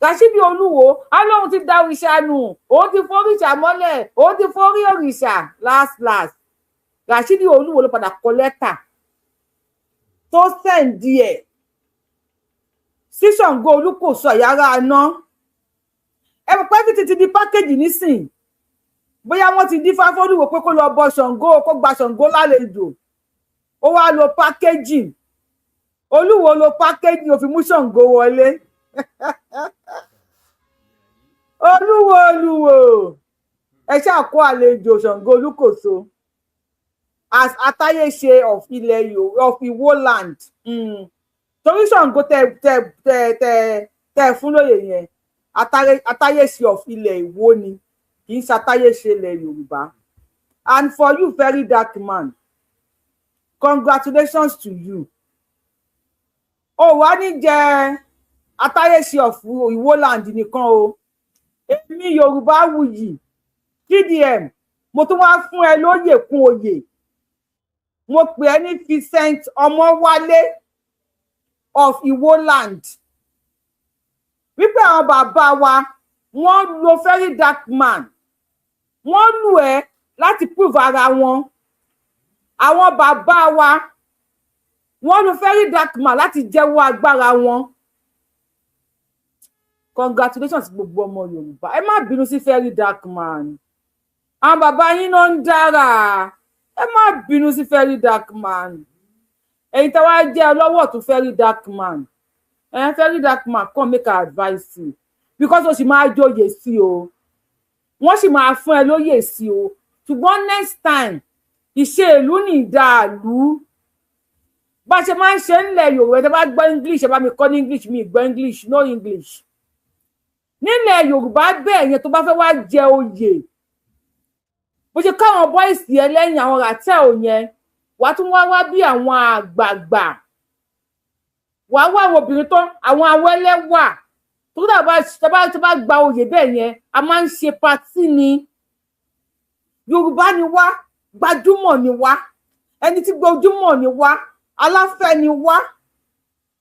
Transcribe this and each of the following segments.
Rashidi Oluwo Ọlọ́run ti da òrìṣà nù, òun ti foríṣà mọ́lẹ̀, òun ti forí òrìṣà. Last Rashidi Oluwo ló padà kọ lẹ́tà tó sẹ́ǹdì ẹ̀ sí Ṣàngó Olúkòso àyàrá aná. Ẹ mọ̀ pé títí ti di pákéjì nísìn, bóyá wọ́n ti dífá f'Olúwo pé kó lọ bọ Ṣàngó, kó gba Ṣàngó lálejò, ó wá lo pákéjì. Olúwo lo pákéjì, ó fi mú Ṣàngó wọlé. Olúwo ẹ ṣáà kó àlejò Ṣàngó Olúkòso as atáyéṣe of ilẹ̀ Yorùbá, of Ìwó land. Torí Ṣàngó tẹ fún lóye yẹn, atáyéṣe of ilẹ̀ Ìwó ni, kì í ṣe atáyéṣe ilẹ̀ Yorùbá. And for you, very dark man, congratulations to you. Ó wá ní jẹ atáyéṣe of Ìwó land nìkan o. Èmi Yorùbáwùyí TDM, mo tún wá fún ẹ lóyè kún oyè. Mo pè ẹ́ ní Vincent Ọmọwálé of Ìwó land. Wípé àwọn bàbá wa wọ́n lo very dark man, wọ́n lù ẹ́ láti prove ara wọn. Àwọn bàbá wa wọ́n lo very dark man láti jẹ́wọ́ agbára wọn. Congratulations gbogbo ọmọ Yorùbá. Ẹ má bínú sí very dark man. Àwọn bàbá yín náà ń dára. Ẹ má bínú sí very dark man. Ẹ̀yin tẹ́ wá jẹ́ ọlọ́wọ́ tún very dark man. Very dark man, come make our advice you. Because ó sì máa jóyè sí o. Wọ́n sì máa fún ẹ lóyè sí o. Ṣùgbọ́n next time, ìṣe ìlú ní ìdàlú. Bá ṣe máa ń ṣe nílẹ̀ Yorùbá, ẹ bá gbọ́ English, ẹ bá mi kọ́ ní English, mi gbọ́ English, no English. Nílẹ̀ Yorùbá bẹ́ẹ̀ yẹn tó bá fẹ́ wá jẹ oyè. Bó ṣe káwọn bọ́ìsì ẹ lẹ́yìn àwọn ràtẹ́ ò yẹn, wà tún wá bí àwọn àgbààgbà. Wà wá àwọn obìnrin tó àwọn awẹ́lẹ́wà. Tó bá gba oyè bẹ́ẹ̀ yẹn, a máa ń ṣe patí ni. Yorùbá ni wá, gbajúmọ̀ ni wá, ẹni tí gbajúmọ̀ ni wá, aláfẹ́ ni wá.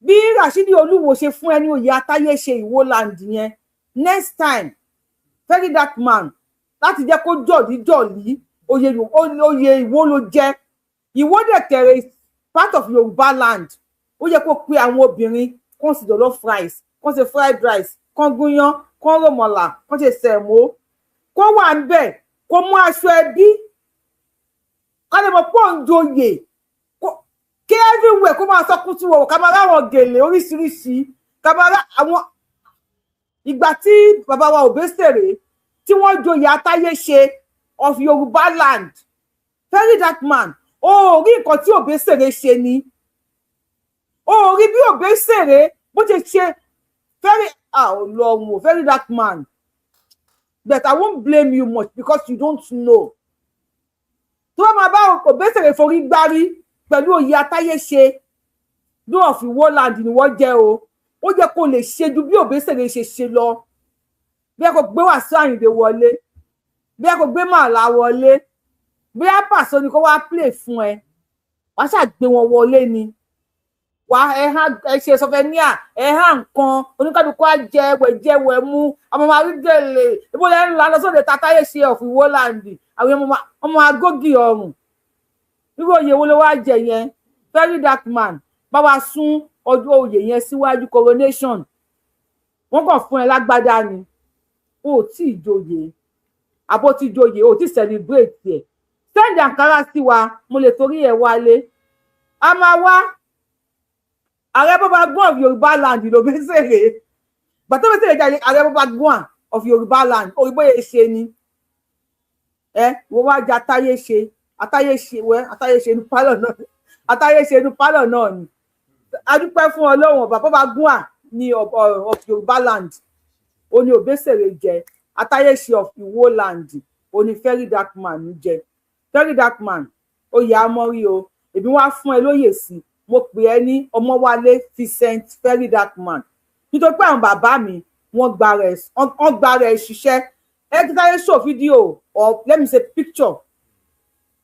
Bí Rashidi Oluwo ṣe fún ẹni oyè atáyéṣe Ìwó land yẹn, next time, very dark man, láti jẹ́ kó jọ̀lí oyè Ìwó ló jẹ́. Ìwó dẹ̀ kẹ̀rẹ̀ part of Yorùbá land. Ó yẹ kó pe àwọn obìnrin kán sì jollof rice, kán ṣe fried rice, kán gúnyán, kán rọ̀mọ̀là, kán ṣe sẹ̀mó, kó wà ń bẹ̀, kó mú aṣọ ẹbí, ká lè mọ̀ pọ̀ ń joyè, kí everywhere kó máa sọkún tí wọ̀wọ̀, ká máa ráwọn gèlè oríṣiríṣi, ká máa rá àwọn ìgbà tí bàbá wa Òbésèré tí wọ́n joyè atáyéṣe of Yorùbá land. Very dark man, ó rí nǹkan tí Òbésèré ṣe ni. Ó rí bí Òbésèré bó ṣe ṣe Ọlọ́run, very dark man. But I won't blame you much because you don't know. Tó bá máa bá Òbésèré forí gbárí pẹ̀lú oyè atáyéṣe ló of Ìwó land ni wọ́n jẹ́ o. Ó jẹ́ kó lè ṣe ju bí Òbésèré ṣe lọ. Bí ẹ kò gbé Wasiu Àyìndé wọlé, bí ẹ kò gbé Màlá wọlé, bí ẹ pàṣọ ni kó wá play fún ẹ, wàá ṣàgbé wọn wọlé ni. Wà ẹ ṣe sọfẹ́níà, nǹkan oníkálukú á jẹwẹ̀ mú, ọmọ máa rí gèlè, ibo lẹ́nu lọ sóde tatáyéṣe of Ìwó land, àwọn ọmọ agógì ọrùn. Irú oyè wo ló wá jẹ yẹn? Very dark man, bá wa sún ọjọ́ oyè yẹn síwájú coronation. Wọ́n kàn fún ẹ lágbádá ni. O tí joyè, àbó tí joyè, o tí celebrate ẹ̀. Send àǹkárá sí wa, mo lè torí ẹ̀ wálé. A máa wá ààrẹ bàbá gbọ́n of Yorùbá land ló Òbésèré. Bàtà Òbésèré jẹ́ ààrẹ bàbá gbọ́n of Yorùbá land, òyìnbó yẹn ṣe ni. Wọ́n wá jẹ atáyéṣe inú pálọ̀ náà. Atáyéṣe inú pálọ̀ náà ni. A dúpẹ́ fún Ọlọ́run, bàbá gbọ́n ní of Yorùbá land. Ó ní Òbésèré jẹ, atáyéṣe of Ìwó land. Ó ní very dark man jẹ. Very dark man, oyè amọ́rí o. Èmi wá fún ẹ lóyè sí. Mo pè ẹ́ ní Ọmọwálé Vincent, very dark man. Nítorí pé àwọn bàbá mi wọ́n gba rẹ̀ ṣiṣẹ́. Ẹ ti sáré show fídíò or let me say picture.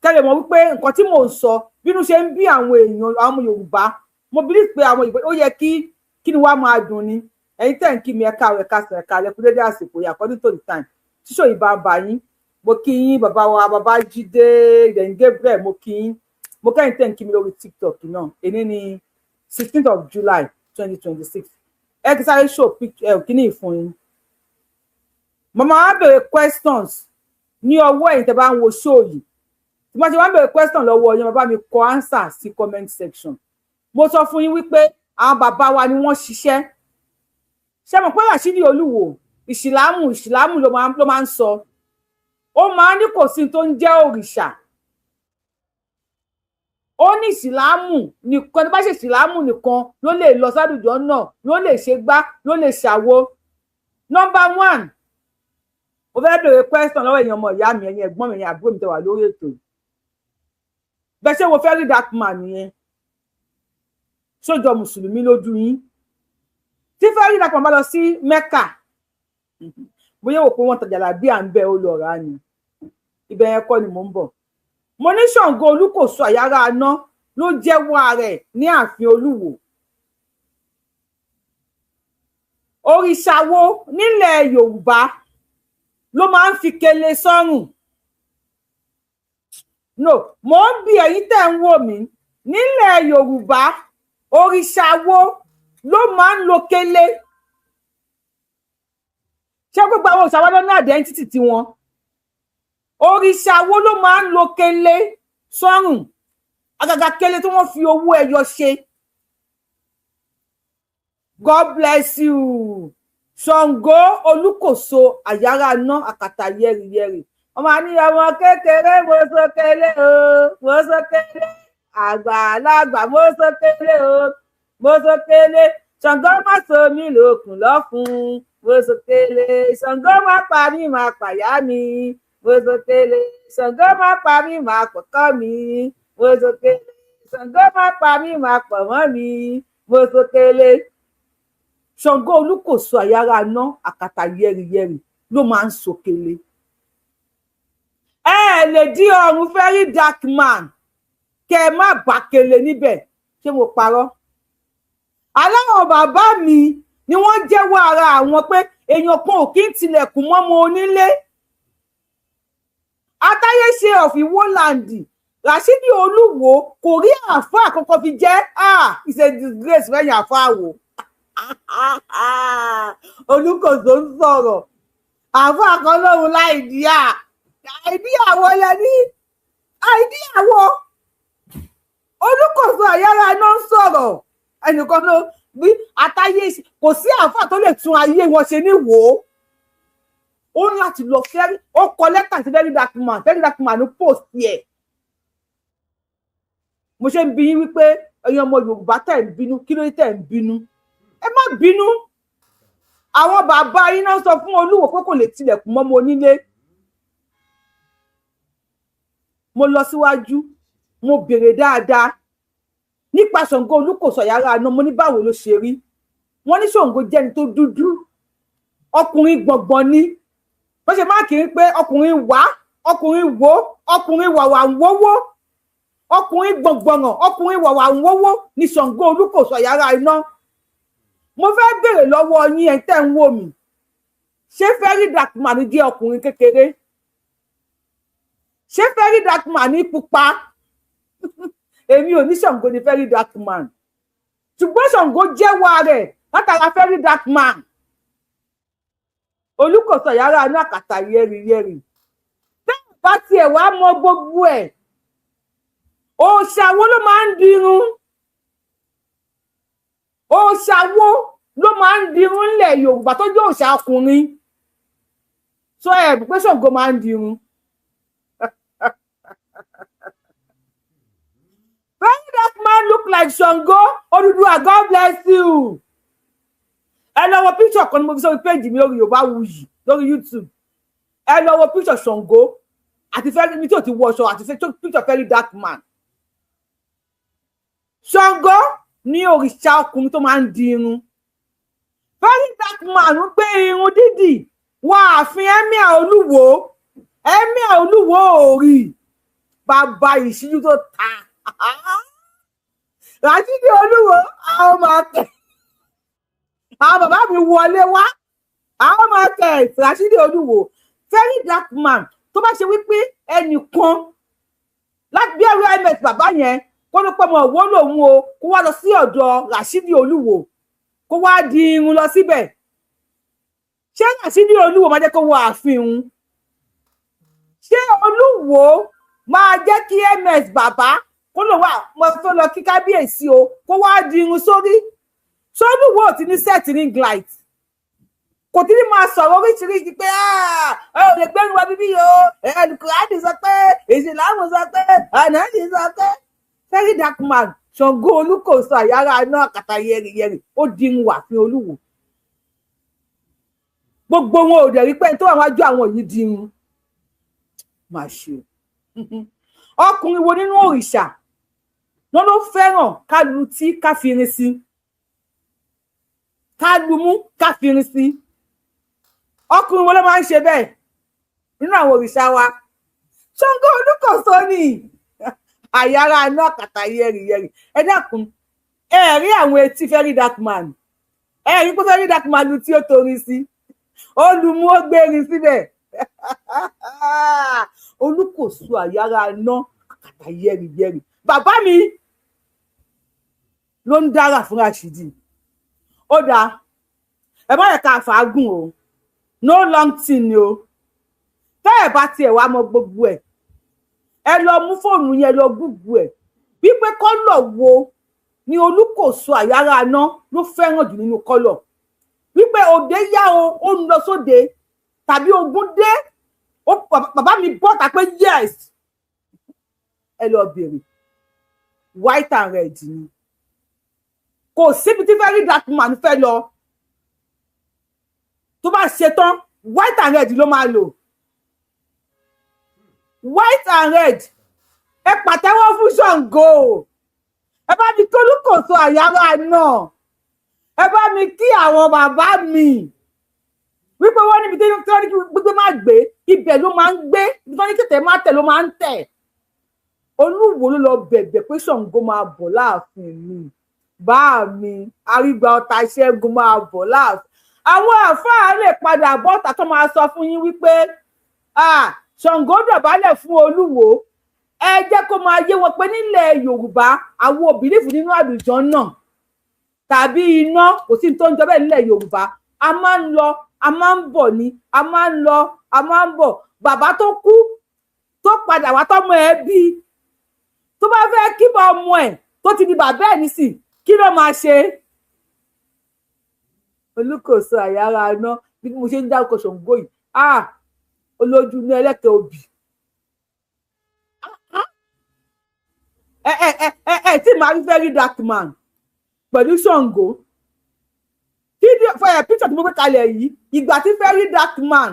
Kẹ́lẹ̀ mọ̀ wípé nǹkan tí mò ń sọ bínú ṣe ń bí àwọn èèyàn àwọn Yorùbá. Mo believe pé àwọn Yorùbá ó yẹ kí ni wá máa dùn ni. ẹ̀yin tẹ́ ń kí mi ẹ káàárọ̀ ẹ káàsán ẹ káalẹ́ kú dédé àsìkò yìí according to the time tíṣò yìí bá bá yín mo kí yín bàbá wa bàbá Jídé ìdẹ̀yìn Gabriel mo kí yín mo kẹ́yìn tẹ́ ń kí mi lórí TikTok náà èní ní 16th of July 2026 ẹ kí sáré show picture kíní ìfún yín màmá wa béèrè questions ní ọwọ́ ẹ̀yin tẹ́ bá ń wo show yìí tí wọ́n ti wá ń béèrè question lọ́wọ́ yín bàbá mi kọ answer sí comment section mo sọ fún yín wípé àwọn bàbá wa ni wọ́n ṣiṣẹ́ ṣé mo pé Asiri Oluwo ìsìlámù ló máa ń sọ ó máa ní kò sí tó ń jẹ́ òrìṣà ó ní ìsìlámù nìkan tó bá ṣe ìsìlámù nìkan ló lè lọ sádùjọ náà ló lè ṣe gbá ló lè ṣàwo. Number 1 mo fẹ́ bèrè question lọ́wọ́ èèyàn ọmọ ìyá mi ẹ̀yin ẹ̀gbọ́n mi ẹ̀yin àbúrò mi tẹ́ wà lórí ètò bẹ́ẹ̀ ṣé wo fẹ́ rí dark man nìyẹn sójọ mùsùlùmí lójú yín tí fẹ́ rí dark man bá lọ sí Mẹ́kà bóyá wò pé wọ́n tajà làbí à ń bẹ́ ó lọ rà á ni ibẹ̀ yẹn kọ́ ni mò ń bọ̀. Mo ní Ṣàngó Olúkòso àyàrá aná ló jẹ́wọ́ rẹ̀ ní ààfin Olúwo. Òrìṣà wo nílẹ̀ Yorùbá ló máa ń fi kele sọ́rùn? No, mò ń bi ẹ̀yin tẹ́ ń wò mí nílẹ̀ Yorùbá òrìṣà wo ló máa ń lo kele? Ṣé gbogbo àwọn òrìṣà wa ló ní identity tiwọn? Òrìṣà wo ló máa ń lo kele sọ́rùn? Àgàgà kele tí wọ́n fi owó ẹyọ ṣe. God bless you. Ṣàngó Olúkòso àyàrá aná àkàtà yẹ́rìyẹ́rì. Ọmọ ní ọmọ kékeré mo sókèlè o, mo sókèlè. Àgbàlagbà mo sókèlè o, mo sókèlè. Ṣàngó má so mí lókun lọ́fun, mo sókèlè. Ṣàngó má pa mí má pàyà mi, mo sókèlè. Ṣàngó má pa mí má pọ̀kọ́ mi, mo sókèlè. Ṣàngó má pa mí má pọ̀ mọ́ mi, mo sókèlè. Ṣàngó Olúkòso àyàrá aná àkàtà yẹ́rìyẹ́rì ló máa ń sókèlè. Ẹ lè dí ọrùn very dark man kẹ má bá kele níbẹ̀ ṣé mo parọ́? Aláwọn bàbá mi ni wọ́n jẹ́wọ́ ara àwọn pé èèyàn kan ò kí ń tilẹ̀kùn mọ́mọ onílé. Atáyéṣe of Iwoland Asiri Oluwo kò rí àáfàá kankan fi jẹ́ it's a disgrace fẹ́yìn àáfàá wò. Olúkòso ń sọ̀rọ̀ àáfàá kan lóhun láì díà àìdíyàwó lẹni àìdíyàwó Olúkòso àyàrá aná ń sọ̀rọ̀ ẹnìkan ló bí Atáyéṣe kò sí àáfàá tó lè tún ayé wọn ṣe ní wò ó ní láti lọ fẹ́rí ó kọ lẹ́tà sí very dark man ní post yẹ. Mo ṣe ń bi yín wípé ẹ̀yin ọmọ Yorùbá tẹ̀ ń bínú kí ló dé tẹ̀ ń bínú? Ẹ má bínú. Àwọn bàbá yín náà sọ fún Olúwo pé kò lè tilẹ̀kùn mọ́mọ onílé. Mo lọ síwájú mo béèrè dáadáa nípa Ṣàngó Olúkòso àyàrá aná mo ní báwo ló ṣe rí. Wọ́n ní Ṣàngó jẹ́ni tó dúdú ọkùnrin gbọ̀ngbọ̀n ni wọ́n ṣe máa kiri pé ọkùnrin wá ọkùnrin wo ọkùnrin wàwà ń wówó ọkùnrin gbọ̀ngbọ̀nà ọkùnrin wàwà ń wówó ní Ṣàngó Olúkòso àyàrá aná. Mo fẹ́ béèrè lọ́wọ́ yín ẹ̀ tẹ́ ń wò mí ṣé very dark man jẹ́ ọkùnrin kékeré? Ṣé very dark man ní pupa? Èmi ò ní Ṣàngó ní very dark man ṣùgbọ́n Ṣàngó jẹ́wọ́ rẹ̀ látara very dark man. Olúkòso àyàrá aná àkàtà yẹ́rìyẹ́rì tẹ́lẹ̀ bá tiẹ̀ wá mọ gbogbo ẹ̀ òòṣà wo ló máa ń dirun? Òòṣà wo ló máa ń dirun ńlẹ̀ Yorùbá tó jẹ́ òòṣà ọkùnrin? Sọ ẹ̀ pé Ṣàngó máa ń dirun. Very dark man look like Ṣàngó Odùduwà God bless you. Ẹ lọ wo picture kan ní mo fi sórí péjì mi lórí Yorùbáwùyí lórí YouTube. Ẹ lọ wo picture Ṣàngó àti fẹ́rí mi tí ò ti wọṣọ àti picture very dark man. Ṣàngó ní òrìṣà ọkùnrin tó máa ń di irun. Very dark man ń gbé irun dídì wọ ààfin Emir Olúwo. Emir Olúwo ò rí bàbá ìṣíjú tó ta. Asiri Oluwo àwọn máa tẹ̀. àwọn bàbá mi wọlé wá àwọn máa tẹ Rashidi Oluwo very dark man tó bá ṣe wípé ẹnìkan láti bí ẹrú ms bàbá yẹn kó ló pẹ́ mọ́ òwò lòun o kó wá lọ sí ọ̀dọ̀ Rashidi Oluwo kó wá di irun lọ síbẹ̀ ṣé Rashidi Oluwo máa jẹ́ kó wọ ààfin òun ṣé Oluwo máa jẹ́ kí ms bàbá kó lò wá mo tó lọ kí kábíyèsí o kó wá di irun sórí ṣé Oluwo ò ti ní set ring light kò tí ní máa sọ̀rọ̀ oríṣiríṣi pé ẹ ò lè gbẹ́rù wa bíbí o ẹnìkùrádì sọ pé ìsìlámù sọ pé ànáàdì sọ pé very dark man Ṣàngó Olúkòso àyàrá iná àkàtà yẹrìyẹrì ó dirun wà fún Olúwo gbogbo wọn ò dẹ̀ rí pé tó àwọn ajú àwọn yìí dirun máa ṣe ọkùnrin wo nínú òrìṣà wọn ló fẹ́ràn ká lu tí ká fi irin sí ká lu mú ká fi irin sí ọkùnrin wo ló máa ń ṣe bẹ́ẹ̀ nínú àwọn òrìṣà wa Ṣàngó Olúkòso ni àyàrá iná àkàtà yẹrìyẹrì ẹ dákun ẹ rí àwọn etí very dark man ẹ rí pé very dark man lu tí ó torí sí ó lu mú ó gbérin síbẹ̀ Olúkòso àyàrá iná àkàtà yẹrìyẹrì bàbá mi ló ń dára fún Rashidi ó dáa ẹ má yẹ ká fàágùn o no long thing ni o tẹ́ ẹ̀ bá tiẹ̀ wá mọ gbogbo ẹ̀ ẹ lọ mú fóònù yẹn lọ gbùgbù ẹ̀ wípé kọ́lọ̀ wo ni Olúkòso àyàrá iná ló fẹ́ràn jù nínú kọ́lọ̀ wípé òde yá o ó ń lọ sóde tàbí ogun dé bàbá mi bọ́ta pé yes ẹ lọ bèrè white and red ni kò síbi tí very dark man fẹ́ lọ tó bá ṣe tán white and red ló máa lò white and red ẹ pàtẹ́wọ́ fún Ṣàngó ẹ bá mi kí Olúkòso àyàrá náà ẹ bá mi kí àwọn bàbá mi wípé wọ́n níbi tí wọ́n ní gbígbé má gbé ibẹ̀ ló máa ń gbé ibi tí wọ́n ní tètè má tẹ̀ ló máa ń tẹ̀ Olúwo ló lọ bẹ̀bẹ̀ pé Ṣàngó máa bọ̀ láàfin mi bá mi arígbà ọ̀tá Ṣẹ́gun máa bọ̀ láàfin àwọn àfáà lè padà bọ́ta tó máa sọ fún yín wípé Ṣàngó dọ̀bálẹ̀ fún Olúwo ẹ jẹ́ kó máa yé wọn pé nílẹ̀ Yorùbá àwọn òbílífù nínú àlùjànnà náà tàbí iná kò sí tó ń jọ bẹ́ẹ̀ nílẹ̀ Yorùbá a máa ń lọ a máa ń bọ̀ ni a máa ń lọ a máa ń bọ̀ bàbá tó kú tó padà wá tọ́mọ ẹ̀ bí tó bá fẹ́ kí bá ọmọ ẹ̀ tó ti di bàbá ẹ̀ nísìn kí ló máa ṣe Olúkòso àyàrá iná bí mo ṣe ń dárúkọ Ṣàngó yìí olójú ní ẹlẹ́kẹ̀ẹ́ òbí tí màá rí very dark man pẹ̀lú Ṣàngó fídíò píṣọ̀ tí mo gbé kalẹ̀ yìí ìgbà tí very dark man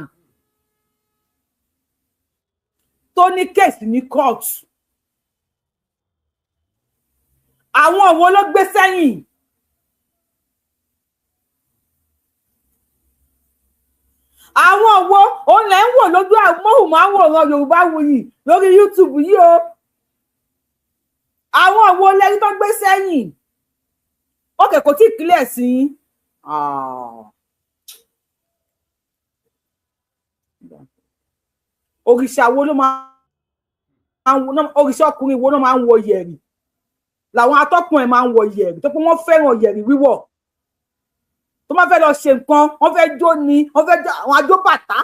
tó ní kéèsì ní court àwọn wo ló gbé sẹ́yìn àwọn wo òun lẹ́ ń wò lójú amóhùnmáwòrán Yorùbáwùyí lórí YouTube yìí o àwọn wo lẹ́yìn tó gbé sẹ́yìn ókè kò tí clear sí òrìṣà wo ló máa òrìṣà ọkùnrin wo ló máa ń wọ yẹ̀rì làwọn atọ́kùn ẹ̀ máa ń wọ yẹ̀rì tó pé wọ́n fẹ́ràn yẹ̀rì wíwọ̀ tó máa fẹ́ lọ ṣe nǹkan wọ́n fẹ́ jó ni wọ́n fẹ́ jó àwọn ajó bàtà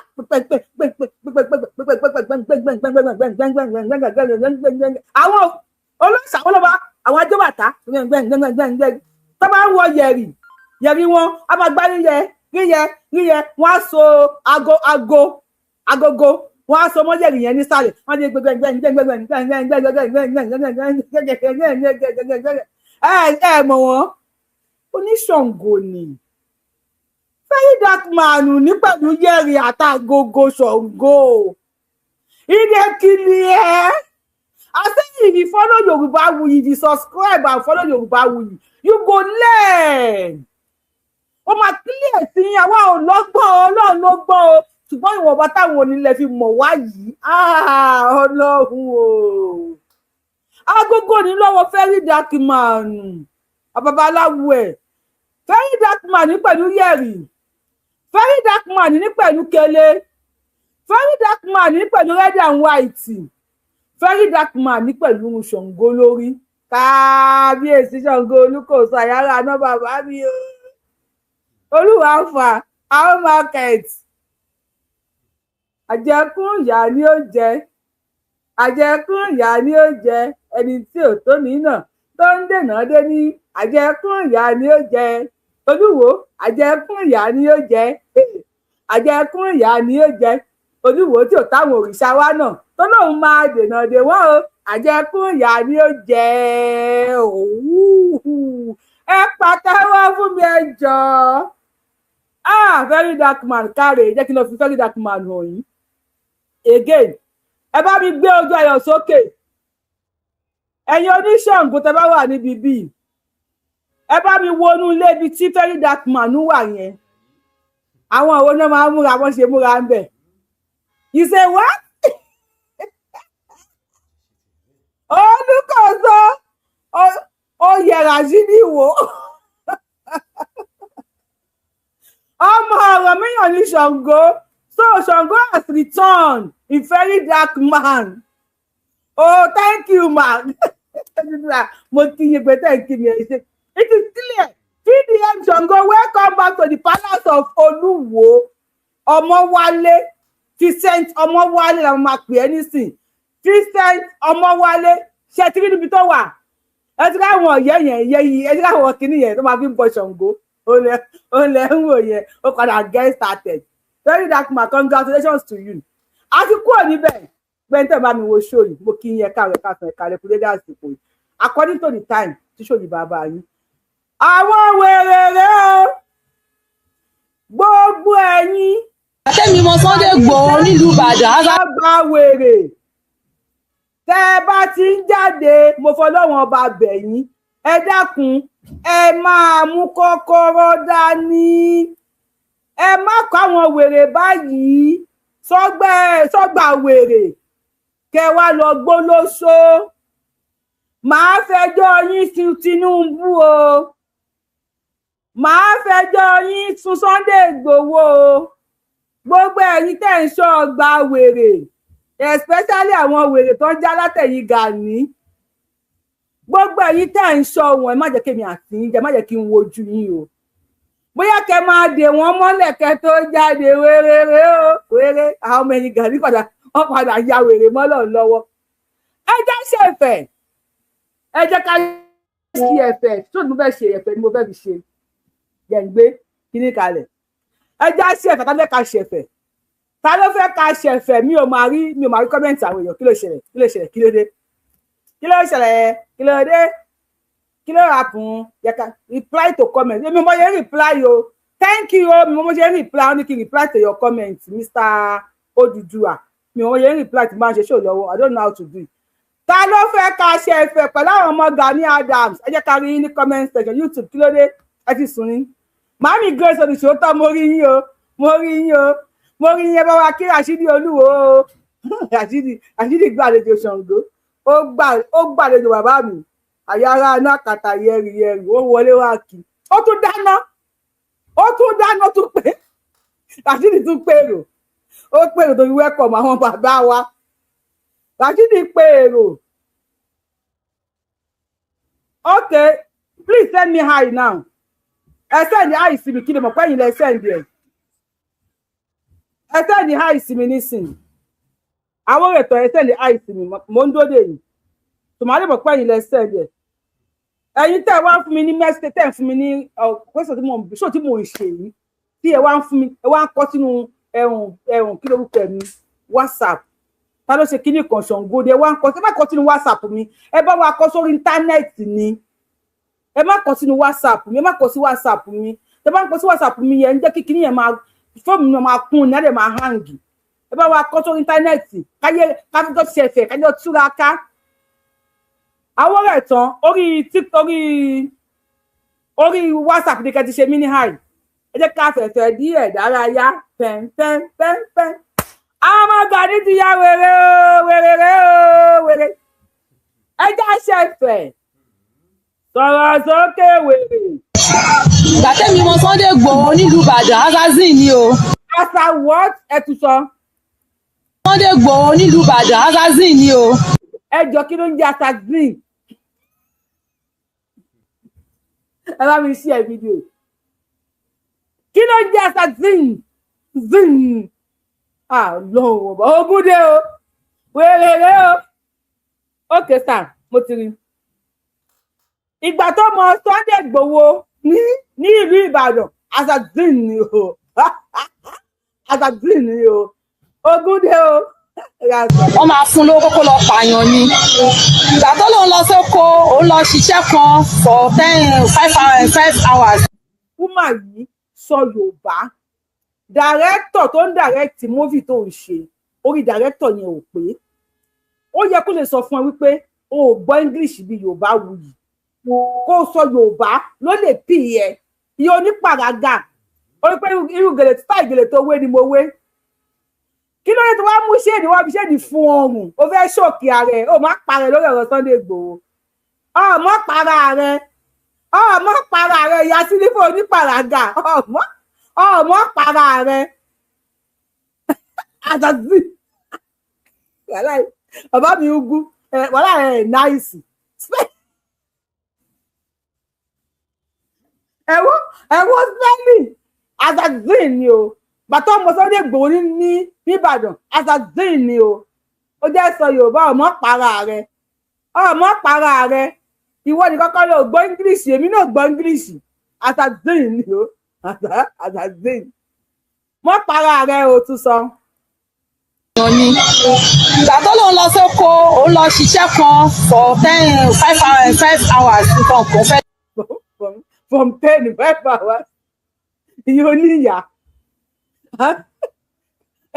àwọn olóòṣà wọn lọ́ba àwọn ajó bàtà tó bá ń wọ yẹ̀rì wọn a máa gbá ríyẹ wọ́n á so agogo wọ́n á so mọ́ yẹ̀rì yẹn nísàlẹ̀ wọ́n á di ẹ mọ̀ wọ́n oníṣàngó ni very dark man ní pẹ̀lú yẹ̀rì àtàgógó Ṣàngó ìdè kìlì ẹ̀ Asiri if you follow Yorùbáwùyí if you subscribe and follow Yorùbáwùyí you go learn ó máa clear sí àwa ò lọ́gbọ́n Ọlọ́run ló gbọ́n o ṣùgbọ́n ìwọ̀nba táwọn onílẹ̀ fi mọ̀ wá yìí Ọlọ́run o agogo ní lọ́wọ́ very dark man babaláwo ẹ̀ very dark man ní pẹ̀lú yẹ̀rì, very dark man ní pẹ̀lú kele, very dark man ní pẹ̀lú red and white, very dark man ní pẹ̀lú Ṣàngó lórí. Kábíyèsí Ṣàngó Olúkòso àyàrá náà bàbá mi o. Olúwa fà our market. Àjẹkún ìyá ni ó jẹ, àjẹkún ìyá ni ó jẹ, ẹni tí ò tó nínà tó ń dènà dé ní àjẹkún ìyá ni ó jẹ. Olúwo àjẹkún ìyá ni ó jẹ, àjẹkún ìyá ni ó jẹ. Olúwo tí ò táwọn òrìṣà wa náà tó lóun máa dènà dé wọn o, àjẹkún ìyá ni ó jẹ. Ẹ pàtẹ́wọ́ fún mi ẹ jọ̀ọ́. Very dark man káre, jẹ́ kí n lọ fi very dark man hàn yín. Again, ẹ bá mi gbé ojú ayọ̀ sókè. Ẹ̀yin oníṣàngó tẹ́ bá wà níbi bíi, ẹ bá mi wọnú ilé ibi tí very dark man wà yẹn. Àwọn òwò náà máa ń múra wọ́n ṣe múra ń bẹ̀. You say what? Olúkòso ó yẹra sí ní ìwò. Ọmọ ọ̀rọ̀ míyàn ní Ṣàngó. So Ṣàngó has returned in very dark man. Oh, thank you, man. Mo kí yín pé thank you. It is clear. TDM Ṣàngó, welcome back to the palace of Oluwo. Ọmọwálé, Vincent Ọmọwálé la máa pè é nísìn. Vincent Ọmọwálé, ṣe ti rí níbi tó wà. Ẹ ti ká àwọn ọ̀yẹ́ yẹn, ẹ ti ká àwọn kìíní yẹn tó máa fi ń bọ Ṣàngó. Ó lẹ ń wò yẹn, ó padà get started. Very dark man, congratulations to you. A ti kúrò níbẹ̀, gbẹ́ntẹ́ bá mi wo show yìí, mo kí yín ẹ̀ka rẹ̀ káfẹ́ ẹ̀ka rẹ̀ kúlé dé àsìkò yìí. According to the time tí show yìí bàbá yín. Àwọn wèrè rẹ̀ o, gbogbo ẹ̀yin. Àtẹ̀mí mọ Sunday Igboho nílùú Ìbàdàn. Àgbà wèrè. Tẹ́ ẹ bá ti ń jáde, mo fọlọ́wọ́n ọba bẹ̀ yín. Ẹ dákun, ẹ máa mú kọ́kọ́rọ́ dání. Ẹ má kó àwọn wèrè báyìí sọ́gbà wèrè. Kẹ wá lọ gbólóṣó. Màá fẹjọ́ yín sun Tinubu o. Màá fẹjọ́ yín sun Sunday Igboho o. Gbogbo ẹ̀yin tẹ́ ń ṣọ́ ọgbà wèrè, especially àwọn wèrè tó ń já látẹ̀yìn Gani. Gbogbo ẹ̀yin tẹ́ ń ṣọ́ wọn, ẹ má jẹ́ kémi àti yín jẹ́, má jẹ́ kí n wojú yín o. Bóyá kẹ máa dè wọ́n mọ́lẹ̀ kẹ tó jáde wéré o, wéré àwọn ọmọ ẹ̀yìn Gani wọ́n padà ya wèrè mọ́lọ̀ lọ́wọ́. Ẹ jẹ́ ṣe ẹ̀fẹ̀, ẹ jẹ́ ká ṣe ẹ̀fẹ̀, tó ní mo fẹ́ ṣe ẹ̀fẹ̀ ni mo fẹ́ fi ṣe. Jẹ́ ń gbé kíní kalẹ̀. Ẹ jẹ́ ṣe ẹ̀fẹ̀, ta ló fẹ́ ká ṣe ẹ̀fẹ̀? Ta ló fẹ́ ká ṣe ẹ̀fẹ̀? Mi ò máa rí kọ́mẹ́ǹtì àwọn èèyàn. Kí ló ṣẹlẹ̀? Kí ló ṣẹlẹ̀? Kí ló dé? Kí ló ṣẹlẹ̀? Kí ló dé? Kí ló happen? Yẹ ká reply to comment. Èmi mo yẹ reply o. Thank you o. Mi mo ṣe reply, ó ní kí reply to your comment, Mr. Odùduwà. Mi mo yẹ reply tí máa ń ṣe show lọ́wọ́. I don't know how to do it. Ta ló fẹ́ ká ṣe ẹ̀fẹ̀ pẹ̀lú àwọn ọmọ Gani Adams? Ẹ jẹ́ ká rí ní comment section YouTube. Kí ló dé? Ẹ ti sùn ní. Màámi Grace Olùṣòótọ́, mo rí yín o. Mo rí yín o. Mo rí yín ẹ bá wa kí Asiri Olúwo o. Asiri gbàlejò Ṣàngó. Ó gbàlejò bàbá mi. Àyàrá náà kàtà yẹrì ó wọlé wá kí. Ó tún dáná tún pé. Asiri tún pèrò. Ó pèrò tó fi welcome àwọn bàbá wa. Asiri pèrò. Okay, please send me hi now. Ẹ send hi sí mi kí ni mo pẹ́ yín lẹ send ẹ̀. Ẹ send hi sí mi nísìnyí. Àwọn ètò ẹ send hi sí mi, mo ń dóde yìí. Tòmárì mo pẹ́ yín lẹ send ẹ̀. Ẹ̀yin tẹ́ wá fún mi ní message, tẹ́ fún mi ní question tí mo ń ṣe yìí. Tí ẹ wá ń fún mi, ẹ wá ń kọ sínú ẹ̀hùn kí lórúkọ mi WhatsApp. Ta ló ṣe kíní kan Ṣàngó ni ẹ wá ń kọ, ẹ má kọ sínú WhatsApp mi. Ẹ bá wa kọ sórí íńtánẹ́ẹ̀tì ni. Ẹ má kọ sínú WhatsApp mi, ẹ má kọ sí WhatsApp mi. Tẹ́ bá ń kọ sí WhatsApp mi yẹn, ń jẹ́ kí kíní yẹn máa fóònù mi máa kún ní á dẹ̀ máa hang. Ẹ bá wa kọ sórí íńtánẹ́ẹ̀tì kájọ́ ṣe ẹ̀fẹ̀ kájọ́ túraká. Àwọn rẹ̀ tán orí TikTok orí WhatsApp ní kẹ́ ti ṣe mí ní high. Ẹ jẹ́ ká fẹ̀fẹ̀ díẹ̀ dárayá pẹ́ńpẹ́ńpẹ́ńpẹ́. Àwọn ọmọ Gani ti ya wèrè o, wèrè. Ẹ jẹ́ ṣe ẹ̀fẹ̀. Sọ̀rọ̀ sókè wèrè. ìgbà tẹ́mi mọ Sunday Igboho nílùú Ìbàdàn assassin ni o. Asa what? Ẹ tún sọ. Sunday Igboho nílùú Ìbàdàn assassin ni o. Ẹ jọ kí ló ń jẹ́ assassin? Ẹ bá mi share fídíò. Kí ló ń jẹ́ assassin? Zin. Lọ́wọ́ bá ogún dé o. Wèrèrè o. Okay sir, mo ti rí. Ìgbà tó mọ Sunday Igboho ní ìlú Ìbàdàn, assassin ni o. Assassin ni o. Ogún dé o. Wọ́n máa fún lówó kókó lọ pààyàn ni. Ìgbà tó lòun lọ sóko, òun lọ ṣiṣẹ́ kan for 5 hours. Wúmà yìí sọ Yorùbá. Dàrẹ́tọ̀ tó ń dàrẹ́tì móvì tó ń ṣe, orí dàrẹ́tọ̀ yẹn ò pé. Ó yẹ kó lè sọ fún ẹ wípé o ò gbọ́ English bí Yorùbá wuyì. Kó sọ Yorùbá ló lè pì ẹ. Iye onípàràgà. Ó rí pé irú gèlè tí táì gèlè tó wé ni mo wé. Kí ló dé tó wá mú ṣéèdì wá fi ṣéèdì fún ọrùn? O fẹ́ ṣòkì ààrẹ, o má parẹ́ lórí ọ̀rọ̀ Sunday Igboho. Ọmọ para ààrẹ. Ọmọ para ààrẹ ìyá sílífò onípàràgà. Ọmọ para ààrẹ. Àjàzí. Bàbá mi ugu. Wàhálà ẹ̀ náìsì. Ẹ̀wọ́ sẹ́lì. Àjàzí ni o. Bàtọ́ ọmọ Sunday Igboho ní Ìbàdàn. Assassin ni o. Ó jẹ́ sọ Yorùbá ọmọ para rẹ̀. Ọmọ para rẹ̀. Ìwọ ni kọ́kọ́ lọ gbọ́ English, èmi náà gbọ́ English. Assassin ni o. Assassin. Mọ́ para rẹ̀ o tún sọ. Ìgbà tó lòun lọ sóko, òun lọ ṣiṣẹ́ kan for 5 hours nǹkan kan fẹ́. From 10 to 5 hours. Iye oníyà.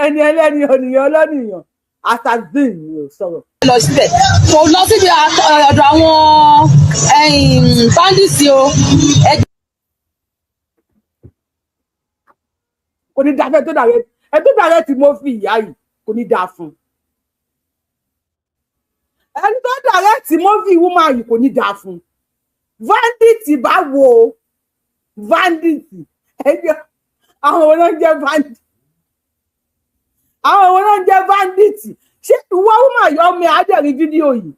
Ẹni ẹlẹ́ni ènìyàn ọlọ́nìyàn. Assassin ni ò sọ̀rọ̀. Lọ síbẹ̀ kò lọ síbi ọ̀dọ̀ àwọn bandits o. Kò ní dáfẹ́ tó dàrẹ́ ẹ tó dàrẹ́ tí mo fi ìyá yìí kò ní dáa fún. Ẹni tó dàrẹ́ tí mo fi woman yìí kò ní dáa fún. Bandit bá wo bandit ẹjọ́ àwọn wo ló ń jẹ́ bandit. Àwọn wo ló ń jẹ́ bandit. Ṣé ìwọ woman yìí ọmọ ẹ á dẹ̀ rí fídíò yìí?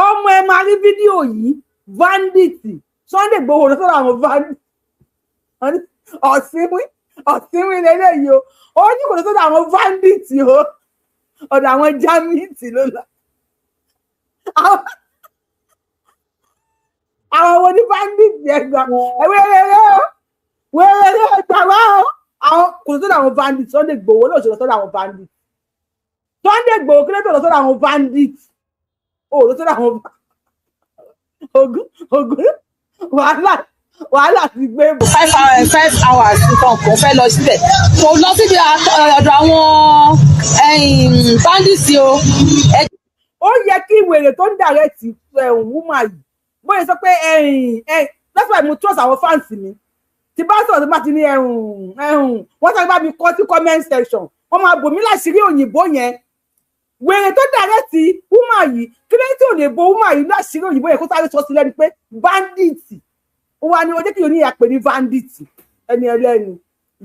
Ọmọ ẹ máa rí fídíò yìí. Bandit Sunday Igboho lọ sọ́dọ̀ àwọn bandit. Ọ̀sìnwín lélẹ́yìí o. Ó ní kò lọ sọ́dọ̀ àwọn bandit o. Ọ̀dọ̀ àwọn jamit ló lọ. Àwọn wo ní bandit ẹgbà wẹ́rẹ́rẹ́ ẹgbà wá o. Àwọn kò lọ sọ́dọ̀ àwọn bandit. Sunday Igboho ló ṣe lọ sọ́dọ̀ àwọn bandit. Sunday Igboho kí ló tó lọ sọ́dọ̀ àwọn bandit? O lọ sọ́dọ̀ àwọn ogun wàhálà ti gbé 5 hours nǹkan kan fẹ́ lọ síbẹ̀ kò lọ síbi ọ̀dọ̀ àwọn bandits o. Ó yẹ kí wèrè tó ń direct woman yìí bóyá sọ pé that's why mo trust àwọn fans mi tí bá sọ̀rọ̀ tó bá ti ní wọ́n sáré bá mi kọ́ sí comment section wọ́n máa bò mí láṣìírí òyìnbó yẹn wèrè tó direct woman yìí kí ló tí ò lè bo woman yìí láṣìírí òyìnbó yẹn kó sáré sọ sílẹ̀ ni pé bandit ó wá ní ó jẹ́ kí oníyà pè ní bandit ẹni ẹlẹ́ni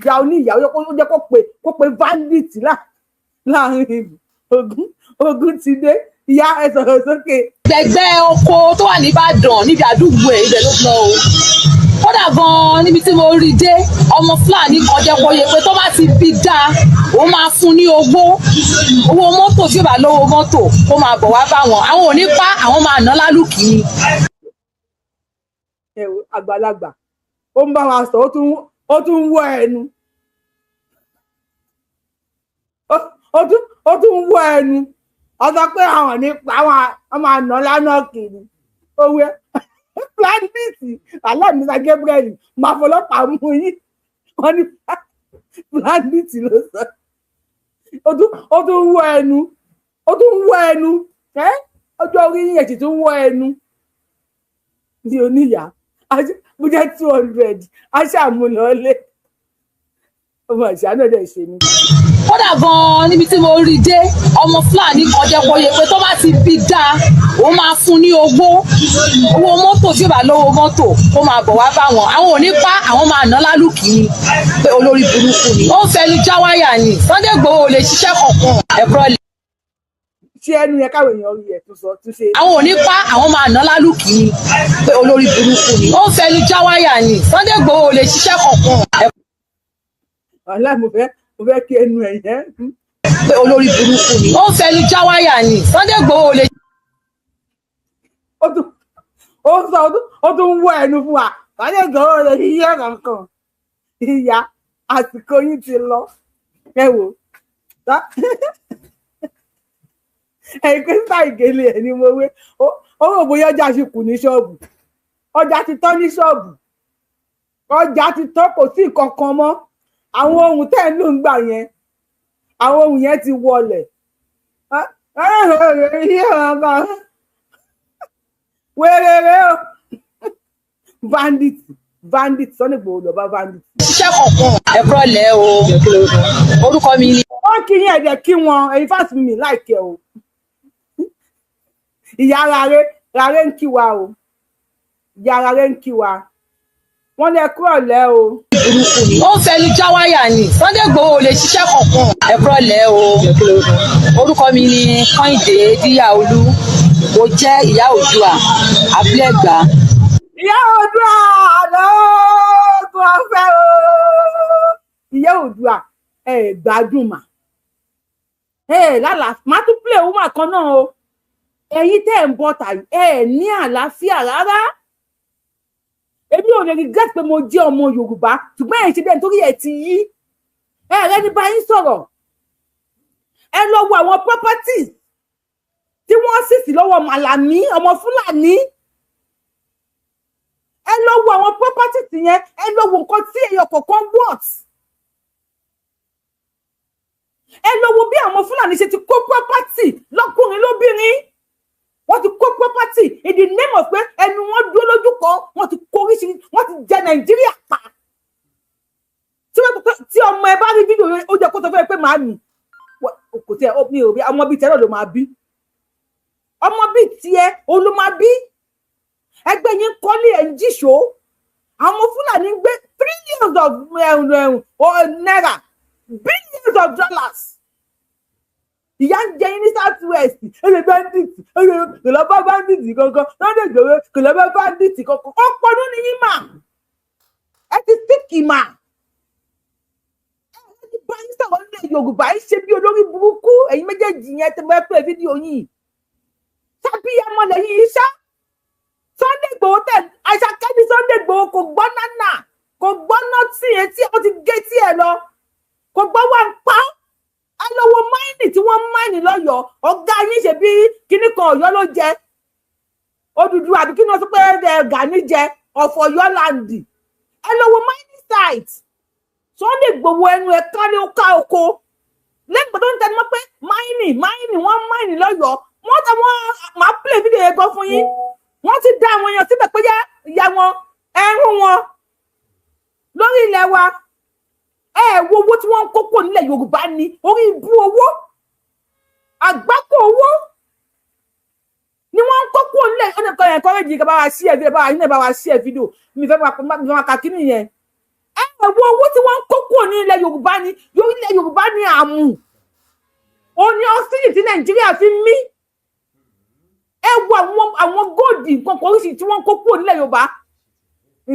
ìyá oníyà ó jẹ́ kó pe bandit láàrin ogun ti dé ìyá ẹ sọ̀rọ̀ sókè. Gbẹ̀gbẹ́ oko tó wà nìbàdàn níbi àdúgbò ẹ̀ ibẹ̀ ló lọ o kódà gan-an níbi tí mo rí dé ọmọ Fúlàní kan jẹ́ kó yẹ pé tó bá ti bí dáa ó máa fún ní owó mọ́tò tí ó bá lówó mọ́tò kó máa bọ̀ wá bá wọn àwọn ò ní pa àwọn máa ná lálùkì ni. Àgbàlagbà ó ń bá wa sọ ó tún ń wọ ẹnu ó tún ń wọ ẹnu ọsọ pé àwọn nípa àwọn máa ná lánà kiri owó planditi aláìmísà Gabriel máa fọlọ́pàá mú yín wọn ní planditi ló sọ ó tún ń wọ ẹnu ọjọ́ orí yẹn sì tún ń wọ ẹnu ní oníyà bó jẹ́ 200 aṣàmúlọ́lé ọmọ ìṣàánú ẹ̀dẹ̀ ṣe mí. kódà gan-an níbi tí mo rí dé ọmọ Fúlàní kan jẹ́ kó yẹ pé tó bá ti bí dáa ó máa fún ní owó mọ́tò tí ó bá lówó mọ́tò kó máa bọ̀ wá bá wọn àwọn ò ní pa àwọn máa ná lálùkì ni pé olórí burúkú ni ó ń fẹnu já wáyà ni Sunday Igboho ò lè ṣiṣẹ́ kankan ẹ̀kọ́ lè. ṣé ẹnu yẹn káwọn èèyàn rí ẹ tún sọ tún ṣe. àwọn ò ní pa àwọn máa ná lálùkì ni pé olórí burúkú ni ó ń fẹnu já wáyà ni Sunday Igboho ò lè ṣiṣẹ́ kankan. wàhálà mo fẹ́ kí ẹnu ẹ̀ yẹn. pé olórí burúkú ni ó ń fẹnu já wáyà ni Sunday Igboho ò lè. ó tún ń wọ ẹnu fún wa Sunday Igboho lè yíyẹ kankan ìyá àsìkò yín ti lọ ẹ wò ẹ̀yin pé sáà ìgèlè ẹ̀ ni mo wé ó rò bóyá ọjà ṣì kù ní ṣọ́ọ̀bù ọjà ti tán ní ṣọ́ọ̀bù ọjà ti tán kò sí kankan mọ́ àwọn ohun tẹ́ ń lò ń gbà yẹn àwọn ohun yẹn ti wọlẹ̀ wéréré o bandit Sunday Igboho lọ bá bandit. ṣiṣẹ́ kankan ẹ̀kọ́ lẹ̀ o orúkọ mi ni. wọ́n kí yín ẹ̀jẹ̀ kí wọn ẹ̀yin fásitì mi láìkẹ́ o ìyá rárẹ̀ ń kí wa o ìyá rárẹ̀ ń kí wa wọ́n lè kúrò lẹ́ o. burúkú ni ó ń fẹnu já wáyà ni Sunday Igboho ò lè ṣiṣẹ́ kankan ẹ̀kọ́ lẹ̀ o orúkọ mi ni Kẹ́hìndé Díyàolú mo jẹ́ ìyá Oòduà abúlé Ẹ̀gbá. ìyá Oòduà lóògùn ọ̀fẹ́ o ìyá Oòduà gbádùn mà lálà má tún play woman kan náà o ẹ̀yin tẹ́ ń bọ̀ tàyí ní àlàáfíà rárá èmi ò lè regret pé mo jẹ́ ọmọ Yorùbá ṣùgbọ́n ẹ̀ ṣe bẹ́ẹ̀ nítorí ẹ̀ ti yí rẹ ní bá yín sọ̀rọ̀ ẹ lọ wo àwọn properties tí wọ́n sì sí lọ́wọ́ Màlàmí ọmọ Fúlàní ẹ lọ wo àwọn properties yẹn ẹ lọ wo nǹkan tí èèyàn kọ̀ọ̀kan worth ẹ lọ wo bí àwọn Fúlàní ṣe ti kó property lọ́kùnrin lóbìnrin wọ́n ti kó property in the name of pé ẹnu wọn dúró lójú kan wọ́n ti kó oríṣiríṣi wọ́n ti jẹ Nàìjíríà pa tí ọmọ ẹ bá rí fídíò ó jẹ kó sọ fún ẹ pé màá mi kò tí ẹ mi ò bí ọmọ bíi tẹ́lẹ̀ ló máa bí ọmọ bíi tiẹ̀ òun ló máa bí ẹgbẹ́ yín kọ́lé ẹ̀ ń jíṣó àwọn Fúlàní ń gbé trillions of naira billions of dollars ìyá ń jẹ yín ní South West ẹ̀rẹ̀ bandit ẹ̀rẹ̀ kìlọ́bà bandit kankan Sunday Igboho kìlọ́bà bandit kankan ọpọlọ ní yín mà ẹ ti síkì mà ẹ ti bá yín sọ̀rọ̀ nílẹ̀ Yorùbá yín ṣe bí olórí burúkú ẹ̀yin méjèèjì yẹn ti bẹ́ẹ̀ pé fídíò yìí sábì ọmọlẹ̀ yìí ṣá Sunday Igboho tẹ̀ àṣàkẹ́ni Sunday Igboho kò gbọ́ nánà kò gbọ́ nọ́ọ̀tì yẹn tí ó ti gé tí ẹ lọ kò gbọ́ wà ń pa ẹ lọ wo máìnì tí wọ́n máìnì lọ́yọ̀ọ́ ọ̀gá yín ṣe bí kíní kan Ọ̀yọ́ ló jẹ Odùduwà àbí kí ni wọ́n sọ pé Gani jẹ ọ̀fọ̀ Ọ̀yọ́ láǹdì ẹ lọ wo máìnì site Sunday Igboho ẹnu ẹ ká ní ká oko lẹ́gbẹ̀ẹ́ tó ń tẹnu mọ́ pé máìnì wọ́n máìnì lọ́yọ̀ọ́ wọ́n tẹ wọ́n máa play fídíò yẹn gan fún yín wọ́n ti dá àwọn èèyàn síbẹ̀ pé ìyá wọn ẹrú wọn lórí ilẹ̀ wa wo owó tí wọ́n ń kókó nílẹ̀ Yorùbá ni orí ibú owó àgbákò owó ni wọ́n ń kókó nílẹ̀ ẹnìkan yẹn kọ́rẹ́jì ká bá wa sí ẹ̀ fídíò bá wa yín náà bá wa sí ẹ̀ fídíò mi fẹ́ máa ka kíní yẹn wo owó tí wọ́n ń kókó nílẹ̀ Yorùbá ni ilẹ̀ Yorùbá ni àmù òní ọ́sìlì tí Nàìjíríà fi mí wo àwọn góòdì nǹkan kan oríṣi tí wọ́n ń kókó nílẹ̀ Yorùbá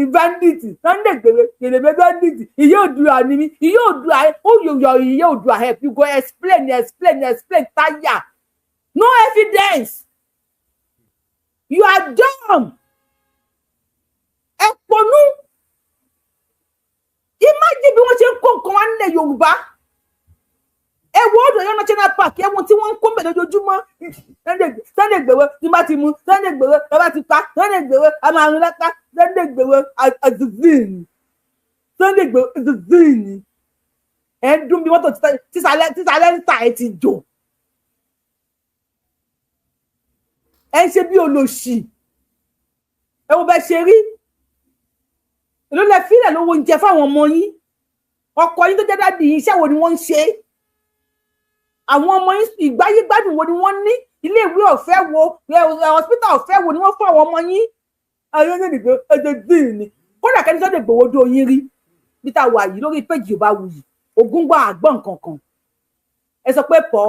bandit Sunday Igboho kelebe bandit ìyá Oòduà ni mi ìyá Oòduà ó yọ ìyá Oòduà help you go explain tire no evidence you are dumb ẹ pọnú imagine bí wọ́n ṣe ń kó nǹkan wá nílẹ̀ Yorùbá ẹ wo Ọ̀yọ́ national park ẹ wo tí wọ́n ń kó mẹ́lẹ̀ lójoojúmọ́ Sunday Igboho tí bá ti mú Sunday Igboho ẹ bá ti pa Sunday Igboho a máa rún lápá Sunday Igboho azizin Sunday Igboho azizin ẹ ń dún bí mọ́tò tísàlẹ̀ ń ta ẹ ti jò ẹ ń ṣe bí olóṣì ẹ wo bẹ ṣe rí èló lẹ fílẹ̀ lówó oúnjẹ fáwọn ọmọ yín ọkọ yín tó jẹ́ dádì yín iṣẹ́ wo ni wọ́n ń ṣe àwọn ọmọ yín ìgbáyé gbádùn wo ni wọ́n ní ilé ìwé ọ̀fẹ́ wo hospital ọ̀fẹ́ wo ni wọ́n fún àwọn ọmọ yín ayọ́nà nìgbẹ́ ẹ̀ẹ́dẹ́gbìn ni kódà kẹ́ni Sunday Igboho dó yín rí bí tá a wà yìí lórí péjì ò bá wù yìí Ògúngbà àgbọ̀n kankan ẹ sọ pé pọ̀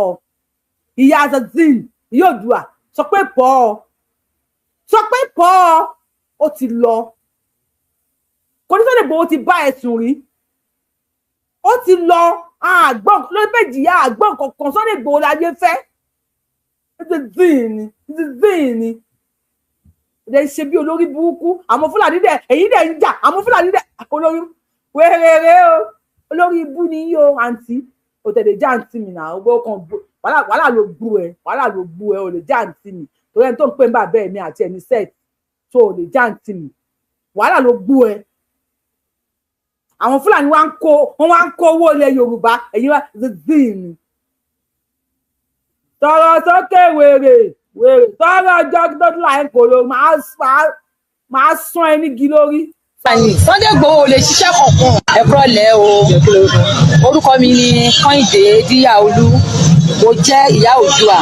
ìyá azazin yóò dùà sọ pé pọ̀ ó ti lọ kò ní Sunday Igboho ti bá ẹ̀sùn rí ó ti lọ àgbọ̀n lórí péjì ìyá àgbọ̀n kankan Sunday Igboho láyé fẹ́ ẹ̀ẹ́dẹ́gbìn ni ẹ ṣe bí olórí burúkú àwọn Fúlàní dẹ èyí dẹ ń jà àwọn Fúlàní dẹ olórí wéréré o olórí ibú ni yín o àǹtí o tẹ̀lé já àǹtí mi náà ọgbẹ́ ọkàn wàhálà ló gbú ẹ o lè já àǹtí mi torí ẹni tó ń pè ń bà bẹ́ẹ̀ mi àti ẹni set tó o lè já àǹtí mi wàhálà ló gbú ẹ àwọn Fúlàní wá ń kó owó ilẹ̀ Yorùbá èyí wá zin tọrọ sókè wèrè tọrọ ọjọ́ tó láì kòló máa sán ẹ nígi lórí. Sunday Igboho ò lè ṣiṣẹ́ kankan ẹ̀kọ́ lẹ̀ o orúkọ mi ni Kẹ́hìndé Díyàolú mo jẹ́ ìyá Oòduà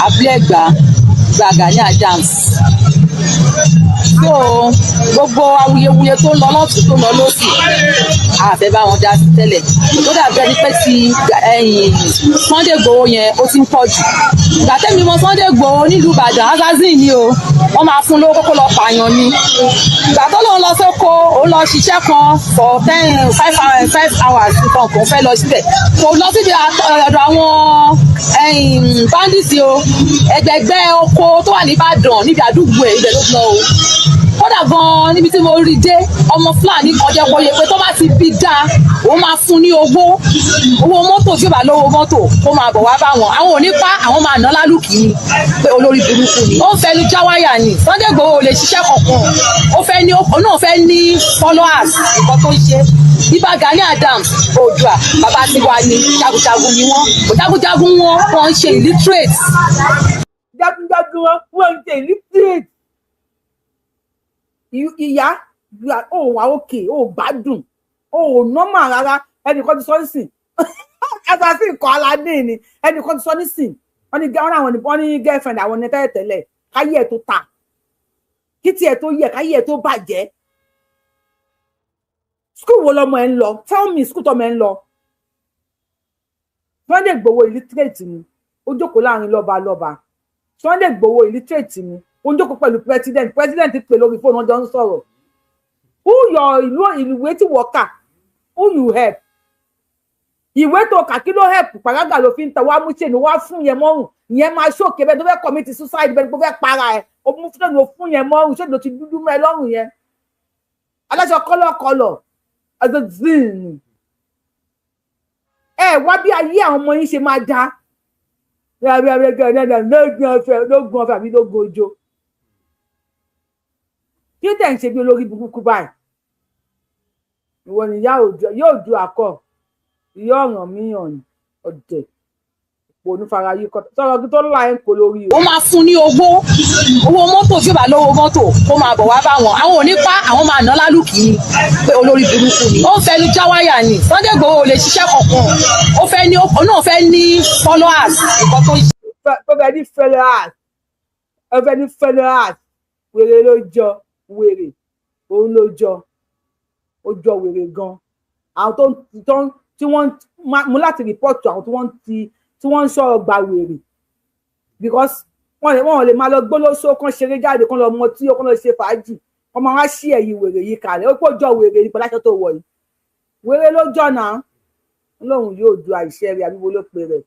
abúlé Ẹ̀gbá Gani Adams so gbogbo awuyewuye tó ń lọ lọ́tún tó ń lọ lọ́sì àfẹ́ bá wọn dá sí tẹ́lẹ̀ tó dàbí ẹni pé ti Sunday Igboho yẹn ó ti ń pọ̀ jù ìgbà tẹ́mi mọ Sunday Igboho nílùú Ìbàdàn assassin ni o wọ́n máa fún lówó kókó lọ pààyàn ni ìgbà tó lóun lọ sóko òun lọ ṣiṣẹ́ kan for 5 hours nǹkan kò fẹ́ lọ síbẹ̀ kò lọ síbi ọ̀dọ̀ àwọn bandits o ẹgbẹ̀gbẹ́ oko tó wà ní Ìbàdàn níbi àdúgbò ẹ̀ ibẹ̀ ló lọ o kódà gan níbi tí mo rí dé ọmọ Fúlàní kan jẹ́ kó yẹ pé tó bá ti bí dáa òun máa fún ní owó mọ́tò tí ó bá lówó mọ́tò kó máa bọ̀ wá bá wọn àwọn ò ní pa àwọn máa ná lálùkì ni pé olórí burúkú ni ó ń fẹnu já wáyà ni Sunday Igboho ò lè ṣiṣẹ́ kankan òun náà fẹ́ ní followers nǹkan tó ń ṣe Nipa Gani Adams Oòduà bàbá tiwa ni jagunjagun ni wọ́n jagunjagun wọ́n ń ṣe illiterate. jagunjagun wọ́n ń ṣe illiterate. ìyá ò wá òkè ò gbádùn ò nọ́mà rárá ẹnìkan ti sọ nísìn assassin kọ́ aládé ni ẹnìkan ti sọ nísìn wọ́n ní girlfriend àwọn ní tẹ́lẹ̀ káyé ẹ̀ tó ta kí tiẹ̀ tó yẹ káyé ẹ̀ tó bàjẹ́ school wo lọmọ ẹ̀ ń lọ tell me school tọmọ ẹ̀ ń lọ Sunday Igboho illiterate ni ó jókòó láàrin lọ́ba Sunday Igboho illiterate ni ó ń jókòó pẹ̀lú president pè lórí fóònù ọjọ́ ń sọ̀rọ̀ who your ìwé tí wọ́n kà who you help ìwé tó kà kí ló help pàrágà ló fi ń tẹ wá mú ṣe ni wá fún yẹn mọ́rùn ìyẹn máa ṣòkè bẹ́ẹ̀ tó fẹ́ commit suicide bẹ́ẹ̀ tó fẹ́ para ẹ̀ ó mú fún yẹn mọ́rùn ṣé ló ti dúdú mọ́ ẹ lọ́rùn yẹn aláṣọ kọ́lọ́kọ́lọ́ azazin ẹ wá bí ayé àwọn ọmọ yín ṣe máa dá lógun ọ̀fẹ́ àbí lógun ojo kí tẹ̀ ń ṣe bí olórí burúkú báyìí ìwọ ni yóò du àkọ ìyá ọ̀ràn míyàn ọ̀dẹ̀ òpó onífara yìí kọ́ sọ̀rọ̀ kí tó ńlá ẹ̀ ń kó lórí o. ó máa fún ní owó mọ́tò tí ó bá lówó mọ́tò kó máa bọ̀ wá bá wọn àwọn ò ní pa àwọn máa ná lálùkì ni pé olórí burúkú ni ó ń fẹnu já wáyà ni Sunday Igboho ò lè ṣiṣẹ́ kankan òun náà fẹ́ ní followers nǹkan tó ń ṣe. ó fẹ́ ní followers wèrè ló jọ wèrè òun ló jọ ó jọ wèrè gan àwọn tí wọ́n mú láti rìpọ́ọ̀tù àwọn tí wọ́n ń sọ̀rọ̀ gba wèrè because wọ́n lè máa lọ gbólóṣó kan ṣeré jáde kan lọ mọ tí ó kan lọ ṣe fàájì wọ́n máa wá sí ẹ̀yìn wèrè yìí kalẹ̀ ó pọ̀ jọ wèrè ní pẹ̀láṣọ tó wọ̀ yìí wèrè ló jọ náà lóhùn yóò du àìṣẹ́ rẹ̀ àbí wo ló pe rẹ̀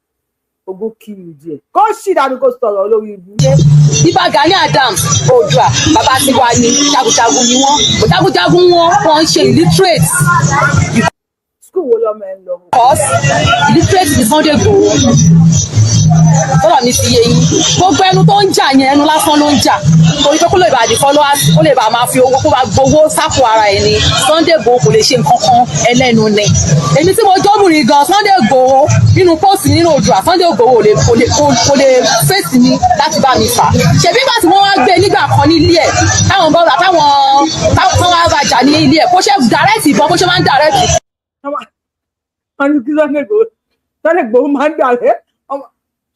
ogún kìlù díẹ̀ kó sì dànù kó sọ̀rọ̀ olórí ibu. Nipa Gani Adams Oòduà bàbá tiwa ni jagunjagun ni wọ́n jagunjagun wọ́n ń ṣe illiterate. School wo lọmọ ẹ ń lọ. Because illiterate ni Sunday Igboho tọ́lọ̀ mi ti yé yín gbogbo ẹnu tó ń jà yẹn ẹnu lásán ló ń jà torí pé kó lè bá di followers kó lè bá máa fi owó kó bá gbowó sápò ara ẹ̀ ni Sunday Igboho kò lè ṣe nǹkan kan ẹlẹ́nu ni èmi tí mo jọ́bùnrin gan Sunday Igboho nínú póòsì nínú Oòduà Sunday Igboho kò lè fèsì mi láti bá mi fà ṣèbí nígbà tí wọ́n wá gbé nígbà kan ní ilé ẹ̀ táwọn bọ́ọ̀lù táwọn wá bàjá ní ilé ẹ̀ kó ṣe direct ìbọn bó ṣe máa ń direct. wọ́n ní kí Sunday Igboho máa ń dàrẹ́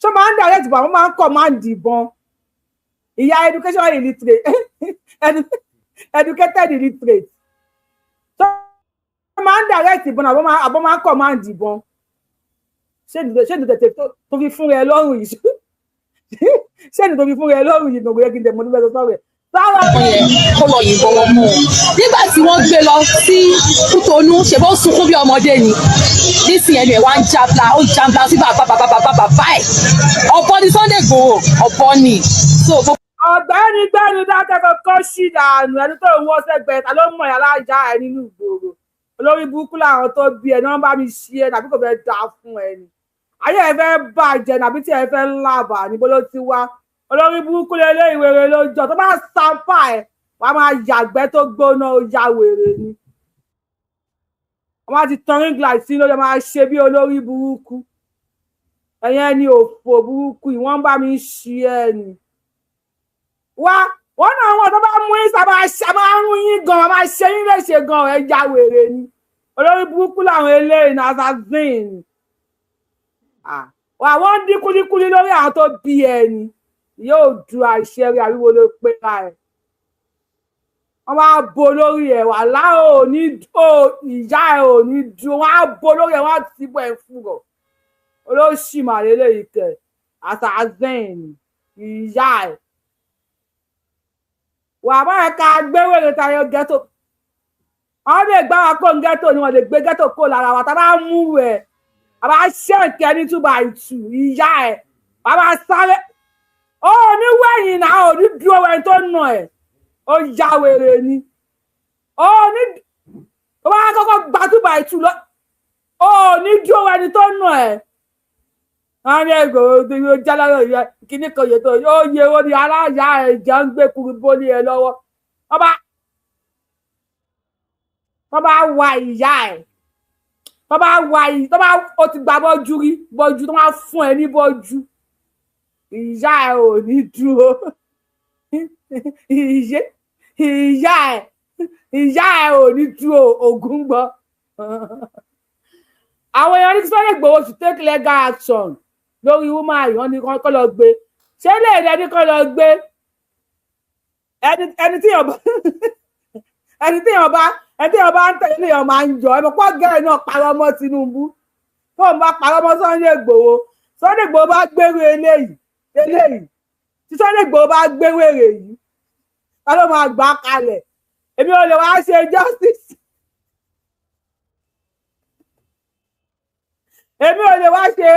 ṣé máa ń dàrẹ́ tìbọn àwọn máa ń kọ̀ máa ń dìbọn ìyá education illiterate educated illiterate ṣé máa ń dàrẹ́ tìbọn àbọ̀ máa ń kọ̀ máa ń dìbọn ṣé ní tètè tó fi fún rẹ lọ́rùn yìí ṣé ní tó fi fún rẹ lọ́rùn yìí gbogbo yẹ kí n tẹ̀ mọ́ nígbà tó sọ̀rọ̀ kó lọ yìnbọn wọn mú un nígbà tí wọ́n gbé lọ sí Kútọnú ṣèbó sunkún bí ọmọdé ni nísìnyí ẹni ẹ wá ń jabla ó ń jabla sí bàbá ẹ ọ̀bọ ni Sunday Igboho ọ̀bọ ni. ọ̀gbẹ́ni gbẹ́ni dákẹ́kọ̀ọ́ kọ́ sí dànù ẹni tó ń wọ́ sẹ́gbẹ̀ẹ́ ta ló mọ̀ yàrá ìjà ẹ nínú ìgboro olórí burúkú làwọn tó bí ẹ ní wọ́n bá mi ṣí ẹ nàbí kò fẹ́ dá fún ẹ ni ayé ẹ fẹ́ bàjẹ́ nàbí tí ẹ fẹ́ lábà níbo ló ti wá olórí burúkú lélẹ́ ìwèrè lójọ́ tó bá sàǹpà ẹ̀ wà á máa yàgbẹ́ tó gbóná ó ya wèrè ni wọ́n máa ti tan ring light sí lójọ́ máa ṣe bí olórí burúkú ẹ̀yẹn ni òfò burúkú yìí wọ́n bá mi ṣí ẹ̀ ni wọ́n náà wọ́n tó bá mú yín sábà ṣàmárùn yín gan máa ṣe yín léṣe gan ẹ̀ ya wèrè ni olórí burúkú làwọn eléyìí náà assassin wọ́n dín kúlíkúlí lórí àwọn tó bí ẹ ni yóò du àìṣẹ́rí àríwo ló pé ká ẹ̀ wọ́n máa bo lórí ẹ̀ wà láò ní ìyá ẹ̀ ò ní du wọ́n á bo lórí ẹ̀ wọ́n á ti bọ̀ ẹ̀ fúrọ̀ olóṣì màlélẹ́ yìí kẹ̀ assassin ìyá ẹ̀ wà bá ẹ̀ ká gbéwèrè tayọ ghetto wọ́n lè gbá wa kó ghetto ni wọ́n lè gbé ghetto kó lára wa tá a bá mú ẹ̀ àbá ṣẹ́ǹkẹ́ ní 2x2 ìyá ẹ̀ bàbá sáré ó ní wẹ̀yìn náà ò ní dúró ẹni tó nà ẹ̀ ó ya wèrè ni ó ní ó bá kọ́kọ́ gba 2x2 lọ ó ní dúró ẹni tó nà ẹ̀ wọ́n ní ẹgbẹ̀rún ó já lọ́rọ̀ ìyá kíní kan yẹn tó ó yẹ ó ní aláya ẹ̀ jẹ́ ń gbé kuru bólé ẹ lọ́wọ́ wọ́n bá wa ìyá ẹ̀ tó bá ó ti gba bọ́jú rí bọ́jú tó máa fún ẹ ní bọ́jú ìyá ẹ ò ní dúró ìyá ẹ ò ní dúró ògún gbọ́ àwọn èèyàn ní kí Sunday Igboho to take legal action lórí woman àyàn ní kọ́ lọ gbé ṣé lè rẹ ní kọ́ lọ gbé ẹni tí yàn bá ń tẹ̀lé èèyàn máa ń jọ ẹ mọ̀ pọ́ gẹ́rẹ́ náà parọ́ mọ́ Tinubu tó ń bá parọ́ mọ́ Sunday Igboho bá gbérú eléyìí tí Sunday Igboho bá gbérú èrè yìí ta ló máa gbà kalẹ̀ èmi ò lè wá ṣe justice èmi ò lè wá ṣe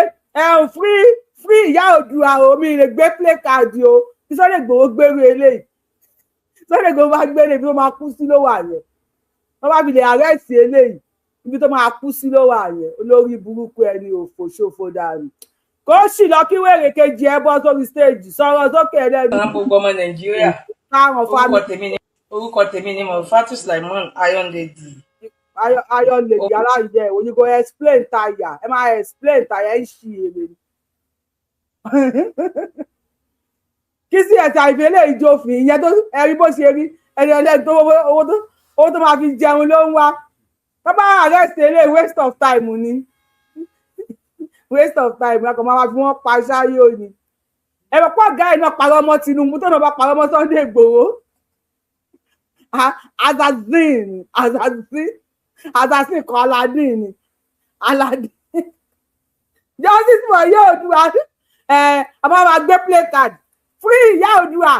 free ìyá Oòduà omi lè gbé play card o tí Sunday Igboho gbérú eléyìí Sunday Igboho bá gbérú ibi tó máa kú sí ló wà yẹn wọ́n bá fi lè àrẹ́sì eléyìí ibi tó máa kú sí ló wà yẹn olórí burúkú ẹni òfò ṣòfò dànù kó sì lọ kí wèrè kejì ẹ bọ́ sórí stage sọ̀rọ̀ sókè ẹlẹ́nu. àwọn gbogbo ọmọ Nàìjíríà orúkọ tèmi ni Mofatu Sulaiman Iron Lady. Iron Lady aláìjẹ ìwò you go explain tire ẹ máa explain tire ẹ ń ṣí èrè ni. kí sí ẹ̀sà ìfẹ́lẹ́ ìjòfin ìyẹn tó ẹ̀rí bó ṣe rí ẹni ẹlẹ́ni tó owó tó máa fi jẹun ló ń wá tó bá arrest ilé waste of time ni waste of time lákọ̀ máa fi wọ́n pa ṣáyé òní ẹ̀rọ pọ̀ gáà iná parọ́ mọ́ Tinubu tó náà bá parọ́ mọ́ Sunday Igboho assassin kan Aladdin justice for ìyá Oòduà àbá máa gbé play card free ìyá Oòduà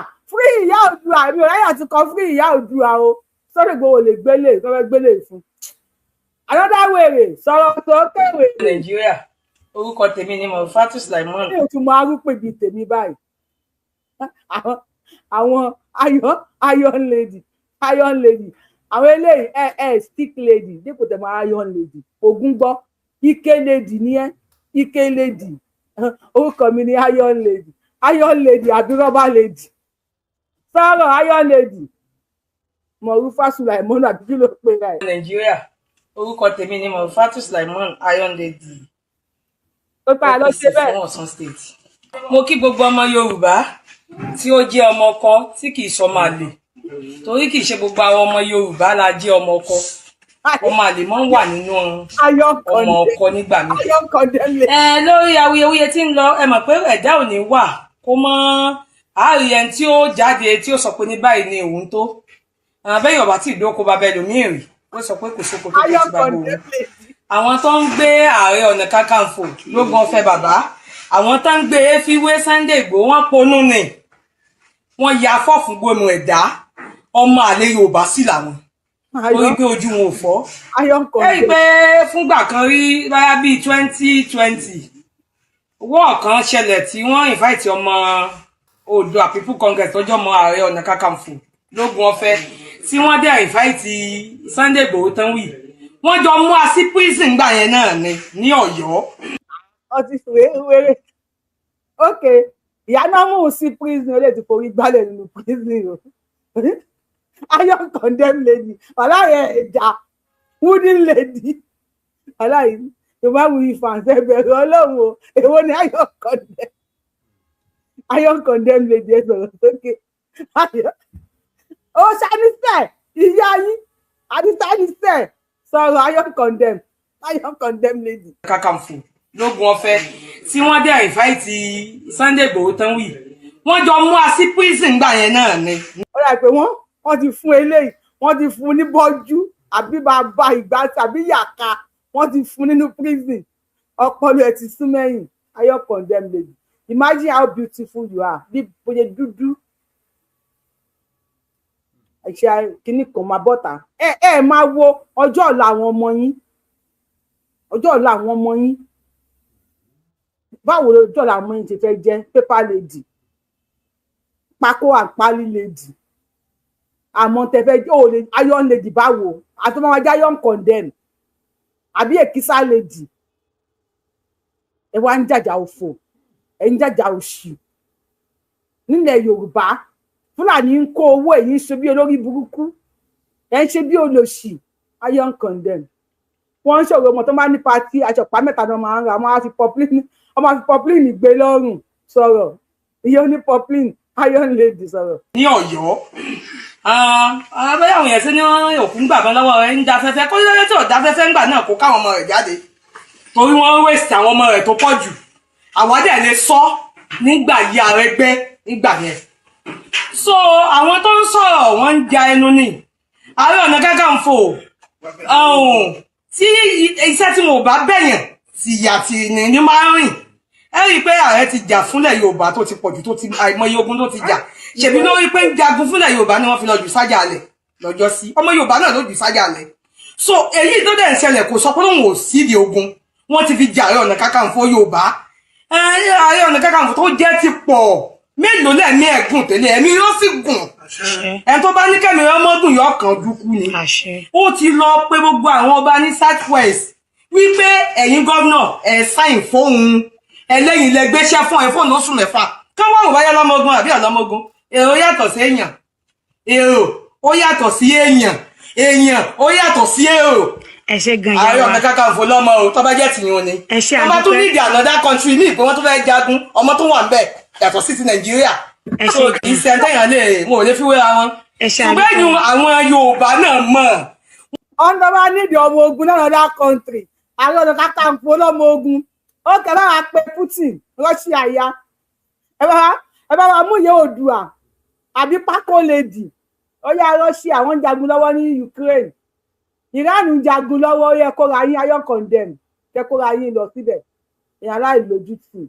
èmi ò ráyà ti kọ free ìyá Oòduà o Sunday Igboho lè gbélé tó fẹ́ gbélé fún another wèrè sọ̀rọ̀ tó kéwèé. Nàìjíríà orúkọ tèmi ni Mofatu Sulaiman. mi ò tún mọ arúgbó ibi tèmi báyìí àwọn iron lady àwọn eléyìí stick lady dípò tẹ mọ iron lady ogun gbọ́ ike lady ní ike lady orúkọ mi ni iron lady àbí rubber lady sọ̀rọ̀ iron lady Mofatu Sulaiman àbí kí ló pè rà ẹ̀. Nàìjíríà orúkọ tèmi ni Mofatu Sulaiman Iron Lady. ó bá a lọ ṣe bẹ́ẹ̀. fún Ọ̀ṣun State. mo kí gbogbo ọmọ Yorùbá tí ó jẹ́ ọmọ ọkọ tí kì í ṣọmọ àlè torí kì í ṣe gbogbo àwọn ọmọ Yorùbá la jẹ́ ọmọ ọkọ ọmọ àlè mọ́ ń wà nínú ọmọ ọkọ nígbà míì. Lórí awuyewuye tí ń lọ ẹ mọ̀ pé ẹ̀dá ò ní wà kó mọ́ àárí ẹni tí ó jáde tí ó sọ pé ní báyìí ni òun tó bẹ́ẹ̀ yọ̀bá tí ìdókò bá bẹ lòmíì rí ó sọ pé kò sóko tó tó ti bá gbòòrò. Àwọn tó ń gbé Ààrẹ Ọ̀nà Kakanfò lógun ọ̀fẹ́ bàbá àwọn tó ń gbé fiwé Sunday Igboho wọ́n ponú ni wọ́n ya fọ́ọ̀fù gbónú ẹ̀dá ọmọ àlè Yorùbá sí làwọn orí pé ojú wọn ò fọ́. ẹ rí i pé fúngbà kan rí báyà bíi 2020 wọ́ọ̀ kan ṣẹlẹ̀ tí wọ́n invite ọmọ Oòduà People Congress tọ́jọ́ ọmọ Ààrẹ Ọ̀nà Kakanfò lógun ọ̀fẹ́ tí wọ́n dẹ̀ invite Sunday Igboho tán wì wọ́n jọ mú a sí prison gbà yẹn náà ní Ọ̀yọ́. ọtí wéré ok ìyá náà mú un sí prison ó lè ti forí gbálẹ̀ nínú prison o iron condemn lady ọláyẹ ẹja wooden lady ọláyẹ tó bá wù ìfàǹsẹ bẹ̀rẹ̀ Ọlọ́run o èwo ni iron condemn lady ẹ sọ̀rọ̀ sókè ó ṣàníṣẹ ìyá yín àdìsáníṣẹ sọ̀rọ̀ iron condemn lady. Kakanfò lógun ọ̀fẹ́ tí wọ́n dẹ̀ invite Sunday Igboho tán wì wọ́n jọ mú a sí prison gbà yẹn náà ni. ó dà pé wọ́n ti fún eléyìí wọ́n ti fún ní bọ́jú àbí bàbá ìgbà tàbí yàká wọ́n ti fún nínú prison ọpọlọ ẹ̀ ti sún mẹ́yìn iron condemn lady imagine how beautiful you are bí bóyá dúdú ẹ̀ṣẹ̀ kìíní kan máa bọ́ta ẹ máa wo ọjọ́ ọ̀la àwọn ọmọ yín ọjọ́ ọ̀la àwọn ọmọ yín báwo lọ́jọ́ ọ̀la àwọn ọmọ yín ti fẹ́ jẹ́ paper lady pákó àpárí lady àmọ́ tẹ̀fẹ́ jẹ́ òòlè iron lady báwo àtọ́mọ́ ajá iron condemn àbí èkísà lady ẹ wá ń jàjà òfò ẹ ń jàjà òṣì nílẹ̀ Yorùbá Fúlàní ń kó owó èyí ń ṣe bí olórí burúkú ẹ ń ṣe bí olòṣì iron condemn wọ́n ń ṣòro ọmọ tó máa ní pati àṣọpá mẹ́ta náà máa ń ra ọmọ àfi poplin gbé lọ́rùn sọ̀rọ̀ ìyẹn ní poplin iron lady sọ̀rọ̀. ní Ọ̀yọ́ abẹ́yàwó yẹn sí ní òkú ń gbàgbọ́n lọ́wọ́ rẹ̀ ń da fẹ́fẹ́ kó lóye tí ò da fẹ́fẹ́ ńgbà náà kó káwọn ọmọ rẹ̀ jáde torí wọ́n wéṣì àwọn ọmọ rẹ̀ tó pọ̀ jù àwọn dẹ̀ lè sọ nígbà yí Arẹ́gbẹ́ nígbà yẹn. so àwọn tó ń sọ̀rọ̀ wọ́n ń ja ẹnu ní Ààrẹ Ọ̀nà Kakanfò tí iṣẹ́ tí wọn ò bá bẹ̀yàn tìyà tì ní máa ń rìn ẹ rí i pé ààrẹ ti jà fúnlẹ̀ Yorùbá tó ti pọ̀jù tó ti àìmọye ogun tó ti jà ṣèbí lórí pé ń jagun fúnlẹ̀ Yorùbá ni wọ́n fi lọ jù sájà alẹ̀ lọ́jọ́ sí ọmọ Yorùbá náà ló jù sájà alẹ̀ so èyí tó dẹ̀ ń ṣẹlẹ̀ kò sọ pé òun ò sídìí ogun wọ́n ti fi jà Ààrẹ Ọ̀nà Kakanfò Yorùbá Ààrẹ Ọ̀nà Kakanfò tó jẹ́ ti pọ̀ mélòó lẹ́ẹ̀mí ẹ̀gùn tẹ́lẹ̀ ẹ̀mí yóò sì gùn ẹni tó bá ní kẹ́mi ọmọdún yóò kàn dúkú ni ó ti lọ pé gbogbo àwọn ọba ní South West wípé ẹ̀yin gómìnà ẹ̀ sáìn fóun ẹlẹ́yìn lẹ gbéṣẹ́ fún ẹ fóònù oṣù mẹ́fà káwọn ò báyá lọ́mọgun àbí ọ̀lọ́mọgun èrò yàtọ̀ sí èèyàn èrò ó yàtọ̀ sí èèyàn ó yàtọ̀ sí èrò. ẹ ṣe gan Ààrẹ Ọ̀nà Kakanfò lọ́mọ o tó bá jẹ́ tìyún ni ọmọ tó nídìí another country ní ìpín wọn tó fẹ́ jagun ọmọ tó wà ń bẹ̀ yàtọ̀ sí ti Nàìjíríà so ìṣẹ̀ntẹ́yàn wọn ò lè fi wéra wọn ṣùgbọ́n ẹ̀yìn àwọn Yorùbá náà mọ̀. ọ̀nà bá nídìí ọmọ ogun náà another country Ààrẹ Ọ̀nà Kakanfò lọ́mọ ogun ó kẹ́ bá wa pe Putin Russia ya ẹ bá wa mú ìyẹn Oòduà àbí pákó lady ó yá Russia wọ́n ń jagun lọ́wọ́ ní Ukraine Iran ń jagun lọ́wọ́ ó yẹ kó ra yín iron condemn kẹ́ kó ra yín lọ síbẹ̀ èèyàn aláìlójútì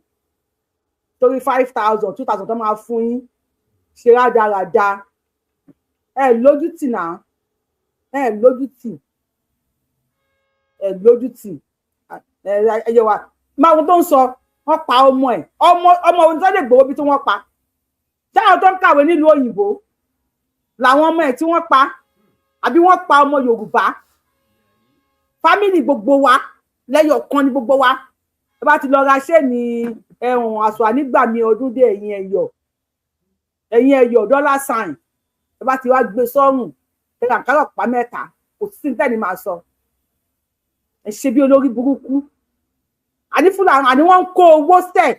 torí 5,000 2,000 tó máa fún yín ṣe rádaràda ẹ lójútì náà ẹ lójútì ẹyẹ wa máa wọn tó ń sọ wọ́n pa ọmọ ẹ̀ ọmọ Sunday Igboho bí tí wọ́n pa táwọn tó ń kàwé nílùú òyìnbó làwọn ọmọ ẹ̀ tí wọ́n pa àbí wọ́n pa ọmọ Yorùbá fámìlì gbogbo wa lẹ́yọ̀ kan ní gbogbo wa ẹ bá ti lọ ra ṣé ní ẹ̀hún aṣọ ànígbà mi ọdún dé ẹ̀yìn ẹ̀yọ̀ dollar sign ẹ bá ti wá gbé sọ́rùn ẹ̀ka àkàrà pa mẹ́ta kò sí tẹ́ni máa sọ ẹ ṣe bí olórí burúkú àní Fúlàní àní wọ́n ń kó owó sẹ̀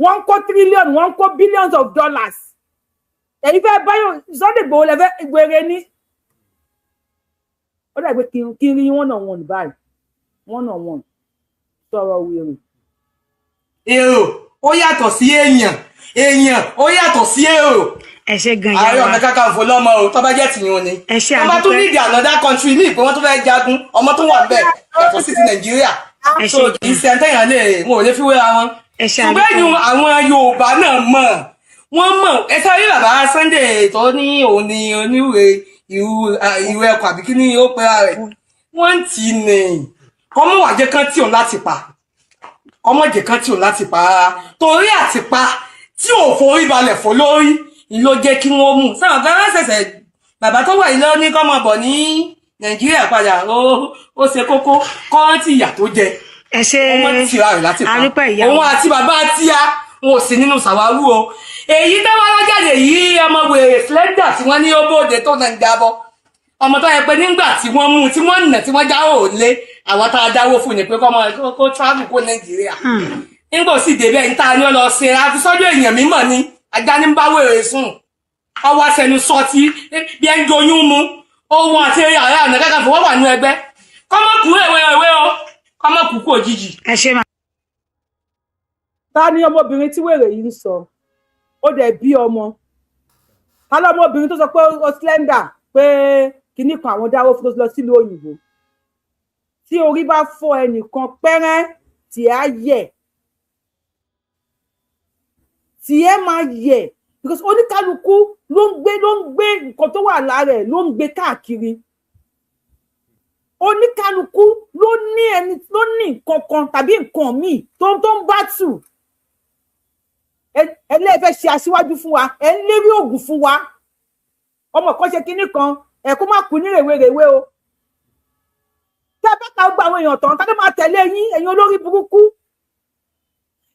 wọ́n ń kó trillion wọ́n ń kó billions of dollars èyí fẹ́ báyọ̀ Sunday Igboho lẹ́fẹ́ ìgbèrè ní ó dàgbé kí n rí one on one báyìí one on one sọ̀rọ̀ wèrè. èrò ó yàtọ̀ sí èèyàn ó yàtọ̀ sí èrò. ẹ ṣe gan ya wa Ààrẹ Ọ̀nà Kakanfò lọ́mọ o tó bá jẹ́ tìyún ni. ẹ ṣe wọ́n bá tún nídìí another country ní ìpè wọ́n tún fẹ́ jagun ọmọ tó wà bẹ́ẹ̀ yàtọ̀ sí ti Nàìjíríà. so kì í ṣe ẹ̀ńtẹ̀yàn lè wọn ò lè fi wéra wọn. ṣùgbọ́n ẹ̀yìn àwọn Yorùbá náà wọ́n mọ̀ ẹ sáré bàbá Sunday tó ní òun ni oníwèé ìwé ẹ̀kọ́ àbí kí ni ó pera rẹ̀ wọ́n ti nì ọmọ wàjẹ́ kan tí òun láti pa ọmọ jẹ́ kan tí òun láti pa rárá torí àti pa tí ò forí balẹ̀ fò lórí ló jẹ́ kí wọ́n mú sáwọn kan ṣẹ̀ṣẹ̀ bàbá tó wà yìí lọ ní kọ́mọ bọ̀ ní Nàìjíríà padà ó ṣe kókó kọ́ńtì ìyà tó jẹ ẹ ṣe ọmọ tìra rẹ̀ láti pa òun àti bàbá tíya wọn ò sí nínú sàwárù o èyí tó wá lọ́jáde yìí ọmọ wèrè slender tí wọ́n ní ó bóde tó náà ń jábọ́ ọmọ tó yẹ pé nígbà tí wọ́n mú tí wọ́n nà tí wọ́n jáwọ́ ò lé àwọn tá a dáwó fún ni pé kó travel kó Nàìjíríà nígbà ó sì débẹ̀ níta ni ó lọ ṣe àti sọ́jọ́ èèyàn mímọ̀ ni ajá ní bá wèrè sùn ọwọ́ àṣẹnu sọtí bí ẹni doyún mu ohun àti Ààrẹ Ọ̀nà Kakanfò wọ́n wà ní ẹgbẹ́ kọ́mọ́kù èwe o kọ́mọ́kù kú òjijì. ẹ ṣe máa. ta ni ọmọbìnrin tí wèrè yìí ń sọ ó dẹ̀ bí ọmọ ta lọ́mọbìnrin tó sọ pé ó slender pé kinní kan àwọn dáwọ́ fún lọ sílùú òyìnbó tí orí bá fọ́ ẹnìkan pẹ́rẹ́ tí á yẹ̀ tí ẹ máa yẹ̀ because oníkálukú ló ń gbé nǹkan tó wà lára ẹ̀ ló ń gbé káàkiri oníkálukú ló ní nǹkan kan tàbí nǹkan míì tó ń bá tù ẹlẹ́fẹ́ ṣe aṣíwájú fún wa ẹ ń lérí ògùn fún wa ọmọ kan ṣe kinní kan ẹ kó má kú ní rèwerèwe o tẹ́ bá ta gba àwọn èèyàn tán tá ló máa tẹ̀lé yín ẹ̀yin olórí burúkú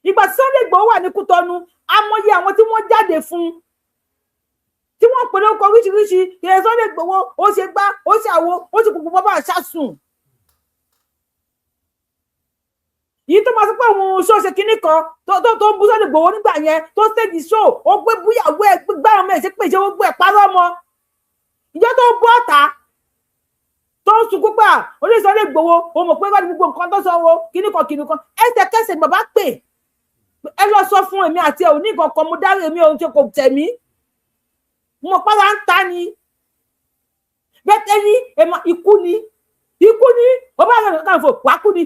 ìgbà tí Sunday Igboho wà ní Kútọ́nù amọ̀ye àwọn tí wọ́n jáde fún tí wọ́n pè lóko oríṣiríṣi ìyẹn Sunday Igboho ó ṣe gbá ó ṣe àwo ó ṣe gbogbo bàbá àṣàsùn yìí tó máa sọ pé òun ṣó ṣe kinní kan tó ń bú Sunday Igboho nígbà yẹn tó stage show ó gbé búyàwó ẹ gbá ọmọ ẹ ṣe pé ìṣe gbogbo ẹ parọ́ ọmọ ìjọ tó bú ọ̀tá tó ń sunkún pé orí Sunday Igboho ó mọ̀ pé wọ́n ní gbogbo nǹkan tó sọ wo kinní kan ẹsẹ̀kẹsẹ̀ bàbá pè ẹ lọ sọ fún èmi àti ẹ ò ní nǹkan kan mo dárí èmi òun ṣe kò tẹ̀mí mo pàrọ̀ ń ta ni bẹ́tẹ̀ ní ikú ni ọba Ọ̀nà Kakanfò wàá kú ni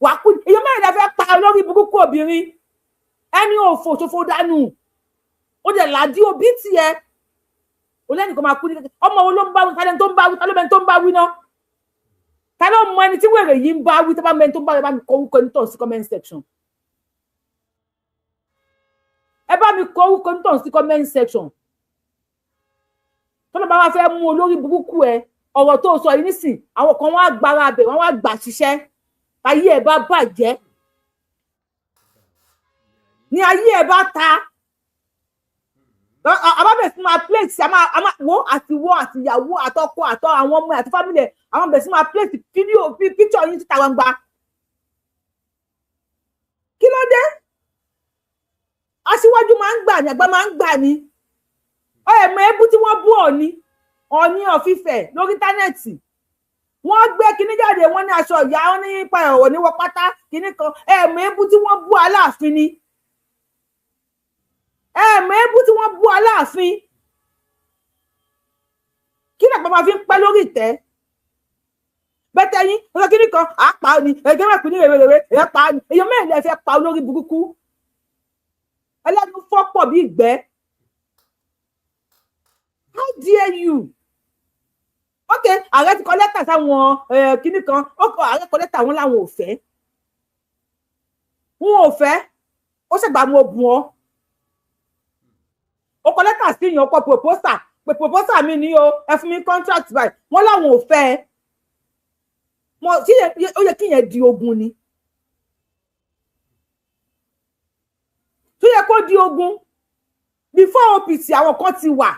wàá kú ni èyí mẹ́rin la fẹ́ pa lórí burúkú obìnrin ẹni òfò ṣòfò dànù ó dẹ̀ làdí òbí tiẹ̀ ó lẹ́nìkan máa kú ní ọmọ wo ló ń bá wí tálẹ́ tó ń bá wí tálẹ́ mẹ́ni tó ń bá wí náà ta ló mọ ẹni tí wèrè yìí ń bá wí tó bá mẹ́ni tó ń bá wí bá mi kọ orúkọ onítọ̀hún sí comment section ẹ bá mi kọ orúkọ onítọ̀hún sí comment section tó ló bá wá fẹ́ mú olórí burúkú ẹ ọ̀rọ̀ tó sọ yìí nísìn àwọn kan wọ́n á gbára abẹ̀ wọ́n á gbà ṣiṣẹ́ ayé ẹ̀ bá bàjẹ́ ní ayé ẹ̀ bá ta àbábẹ̀ sí máa plate wo àti ìyàwó àtọkọ àtọ àwọn ọmọ àti family àwọn bẹ̀ sí máa plate fídíò picture yín síta gbangba kí ló dé aṣíwájú máa ń gbà ní àgbà máa ń gbà ní ẹ̀mọ ebú tí wọ́n bú Ọọ̀ni of Ifẹ̀ lórí íńtánẹ́ẹ̀tì wọ́n gbé kinní jáde wọ́n ní aṣọ ìyá wọn nípa ẹ̀rọ níwọ̀ pátá kinní kan ẹ̀mọ ebú tí wọ́n bú Aláàfin ni ẹ̀mọ ebú tí wọ́n bú Aláàfin kí làpá máa fi ń pẹ́ lórí ìtẹ́ bẹ́tẹ̀ yín ọjọ́ kinní kan àpá ni ẹgbẹ́ mẹ́pin ní rèwerèwe ẹ̀ pa ni èèyàn mẹ́rin lè fẹ́ pa olórí burúkú ẹlẹ́nu fọ́pọ̀ bí ìgbẹ́. How dare you? Okay, ààrẹ ti kọ lẹ́tà sáwọn kinní kan ààrẹ kọ lẹ́tà wọn láwọn ò fẹ́ wọn ò fẹ́ ó ṣègbà mo bùn ọ́ ó kọ lẹ́tà sí ìyàn ọkọ̀ proposal mi ní o ẹ fún mi contract báyìí wọn láwọn ò fẹ́ ó yẹ kí yẹn di ogun ni tó yẹ kó di ogun before OPC àwọn kan ti wà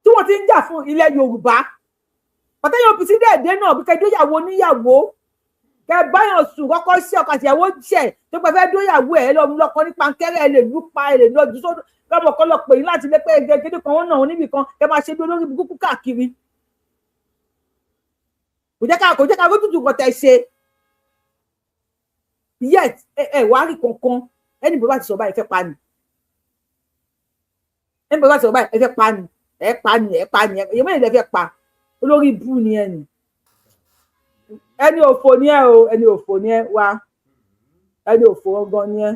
tí wọ́n ti ń jà fún ilẹ̀ Yorùbá pàtẹ́yìn OPC dẹ̀ẹ̀dẹ́ náà bí kẹdóyàwó níyàwó kẹ báyọ̀ sùn kọ́kọ́ sí ọkọ àtìyàwó jẹ́ tó pẹ́ fẹ́ dóyàwó ẹ̀ lọ́kọ́ ní pankẹ́rẹ́ ẹ̀ lè lù pa ẹ̀ lè lọ jù sódò lọ́mọ kan lọ pè yín láti lé pé ẹgbẹ́ kéde kan wọ́n náà níbì kan kẹ máa ṣe bí olórí burúkú káàkiri kò jẹ́ ká rótùtù kan tẹ̀ ṣe yet wá rí kankan ẹni bó bá ti sọ báyìí fẹ́ pa ni ẹni bó bá ti sọ báyìí ẹ fẹ́ pa ni èyí mẹ́rin lẹ fẹ́ pa olórí bú ni ẹni òfò ni ẹ o ẹni òfò ni ẹ wá ẹni òfò gan ni ẹ.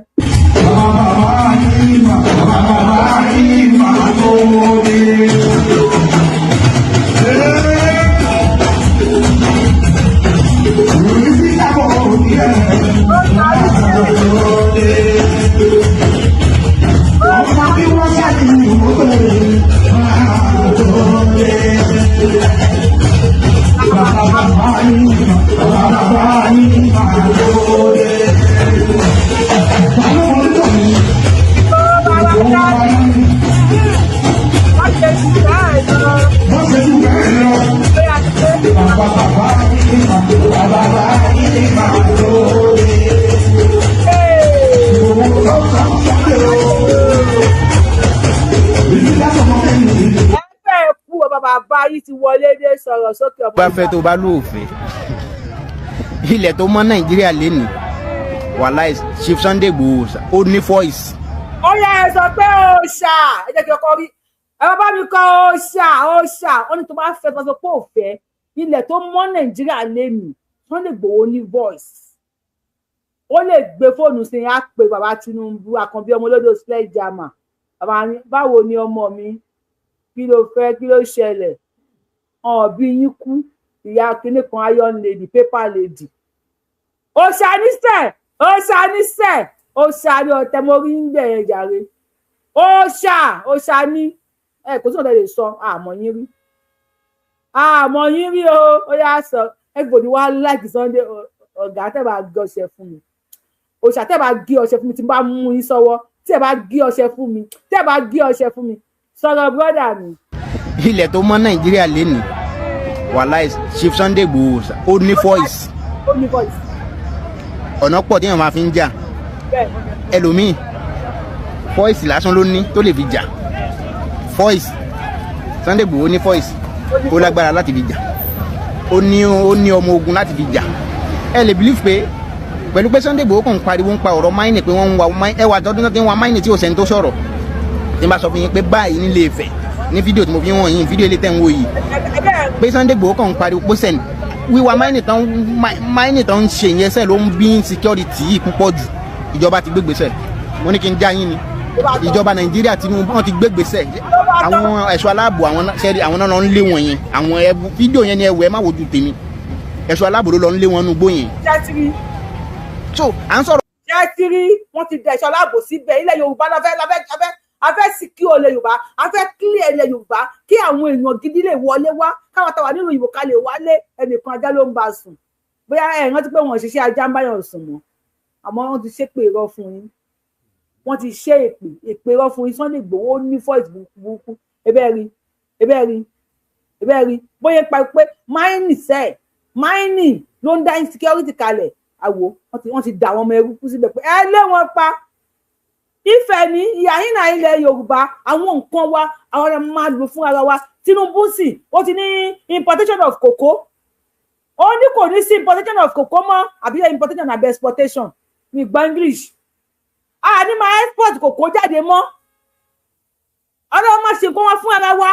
Bàbá yìí ti wọlé dé sọ̀rọ̀ sókè ọmọ. bá fẹ́ tó bá lóòfin ilẹ̀ tó mọ́ Nàìjíríà lénìí wàláì Chief Sunday Igboho ó ní voice. ó yẹ ẹ sọ pé òòṣà ẹ jẹ́ kí ọkọ rí ẹ bá mi kọ òòṣà ó ní tó bá fẹ́ tó sọ pé òfẹ́ ilẹ̀ tó mọ́ Nàìjíríà lénìí Sunday Igboho ní voice ó lè gbé fóònù sí á pé bàbá Tinubu Àkànbí ọmọ olódò sledgehammer báwo ni ọmọ mi kí ló fẹ́ kí ló ṣẹlẹ̀ bí yín kú ìyá kinní kan iron lady paper lady òṣàníṣẹ́ òṣàní ọ̀tẹ̀ mo rí ń bẹ̀rẹ̀ jàre òṣàní kò sí ọ̀tẹ̀ lè sọ àmọ́ yín rí ó yà sọ everybody wá like Sunday ọ̀gá tẹ́ bá gé ọṣẹ fún mi òṣà tẹ́ bá gé ọṣẹ fún mi tí bá mú yín sọ́wọ́ tẹ́ bá gé ọṣẹ fún mi sọ̀rọ̀ brọ́dà mi. ilẹ̀ tó mọ́ Nàìjíríà lénìí wàláì Chief Sunday Igboho ó ní voice. ọ̀nà pọ̀ tí èèyàn máa fi ń jà ẹlòmíì voice lásán ló ní tó lè fi jà voice Sunday Igboho ní voice ó lágbára láti fi jà ó ní ọmọ ogun láti fi jà ẹ lè believe pé pẹ̀lú pé Sunday Igboho kàn ń pariwo ń pa ọ̀rọ̀ máìnì pé wọ́n ń wa ẹwà tọdún náà tí ń wa máìnì tí ò sẹ́ni tó sọ̀rọ̀ tí n bá sọ fún yín pé báyìí nílé Ifẹ̀ ní fídíò tí mo fi hàn yín fídíò ilé tẹ̀ ń wò yìí pé Sunday Igboho kàn ń pariwo pé sẹ́ni wíwa máìnì tán ń ṣe yẹn sẹ́ ló ń bí security yìí púpọ̀ jù ìjọba ti gbégbèsè mo ní kí n já yín ni ìjọba Nàìjíríà Tinubu wọn ti gbégbèsè àwọn ẹ̀ṣọ́ aláàbò àwọn náà lọ ń lé wọn yẹn àwọn fídíò yẹn ni ẹwù ẹ má wojú tèmi ẹ̀ṣọ́ aláàbò ló lọ ń lé wọn nú gbó yẹn. so à ń sọ̀rọ̀. jẹ́tìrí wọ́n ti dẹ̀ ẹ̀ṣọ́ aláàbò síbẹ̀ ilẹ̀ Yorùbá a fẹ́ síkí olè Yorùbá a fẹ́ kílẹ̀ ilẹ̀ Yorùbá kí àwọn èèyàn gidi lè wọlé wá káwọn táwa nínú ìbò ká lè wálé ẹnìkan ajá ló ń bá sùn bóyá ẹ rántí pé wọn ṣiṣẹ́ ajá ń báyọ̀ sùn mọ́ àmọ́ wọ́n ti ṣépè irọ́ fún yín wọ́n ti ṣe èpè irọ́ fún yín Sunday Igboho ní voice burúkú ebe rí bóyá pa pé máìnì ló ń dá insecurity kalẹ̀ àwò wọ́n ti dà àwọn ọmọ ẹrú kú síbẹ̀ pé ẹ lé wọn pa Ifẹ̀ ní ìyá yín náà ilẹ̀ Yorùbá àwọn nǹkan wa àwọn ọmọ máa lò fún ara wa Tinubu sì ó ti ní importation of cocoa ó ní kò ní sí importation of cocoa mọ́ àbí importation àbí exportation ní ìgbà English a ní máa export cocoa jáde mọ́ ọlọ́run máa ṣe nǹkan wá fún ara wa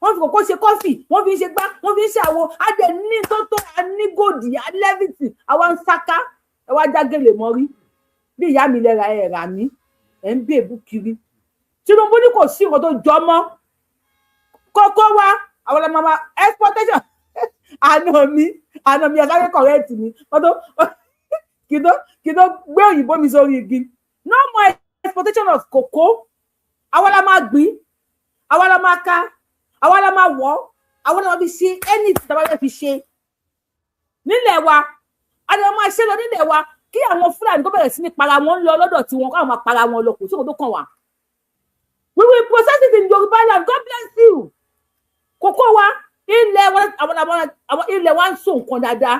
wọ́n fi cocoa ṣe coffee wọ́n fi ń ṣe gbá wọ́n fi ń ṣe àwo a dẹ̀ ní tótó a ní gòdì a lẹ́vìtì àwa ń sáká ẹ wá jágèlè mọ́ rí bí ìyá mi lẹ́ra ẹ̀ rà mí ẹ̀ ń bèbú kiri Tinubu ní kò sí nǹkan tó jọ mọ́ kókó wa àwọn ọmọ máa exportation àná mi ọ̀sán correct mi kí tó gbé òyìnbó mi sórí igi no more exportation of cocoa àwọn la máa gbìn àwọn la máa ká àwọn la máa wọ̀ àwọn la máa fi ṣe anything tí a bá fẹ́ fi ṣe nílẹ̀ wa àwọn máa ṣe lọ nílẹ̀ wa kí àwọn Fúlàní tó bẹ̀rẹ̀ sí ní para wọn lọ lọ́dọ̀ tí wọn káwọn máa para wọn lọ kò sí kò tó kàn wá we will process it in Yorùbá land God bless you kókó wa ilẹ̀ wa ń so nǹkan dáadáa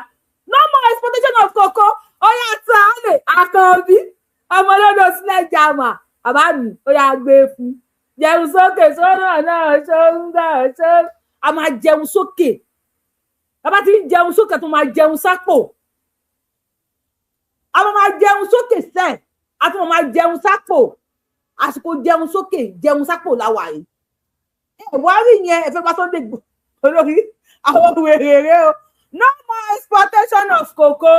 no more exportation of cocoa ọ̀yà Sele Àkànbí ọmọ olódò sledgehammer bàbá mi ó yà gbé fún jẹun sókè sọ́nà náà ṣóńgà ṣó a máa jẹun sókè bàbá ti ń jẹun sókè tó máa jẹun sápò àwọn máa jẹun sókè sẹ́ẹ̀ àti wọn máa jẹun sápò àsìkò jẹun sókè jẹun sápò láwà yìí wá rí yẹn ẹ̀fẹ́ bá Sunday olórí àwọn wèrèrè o no more exportation of cocoa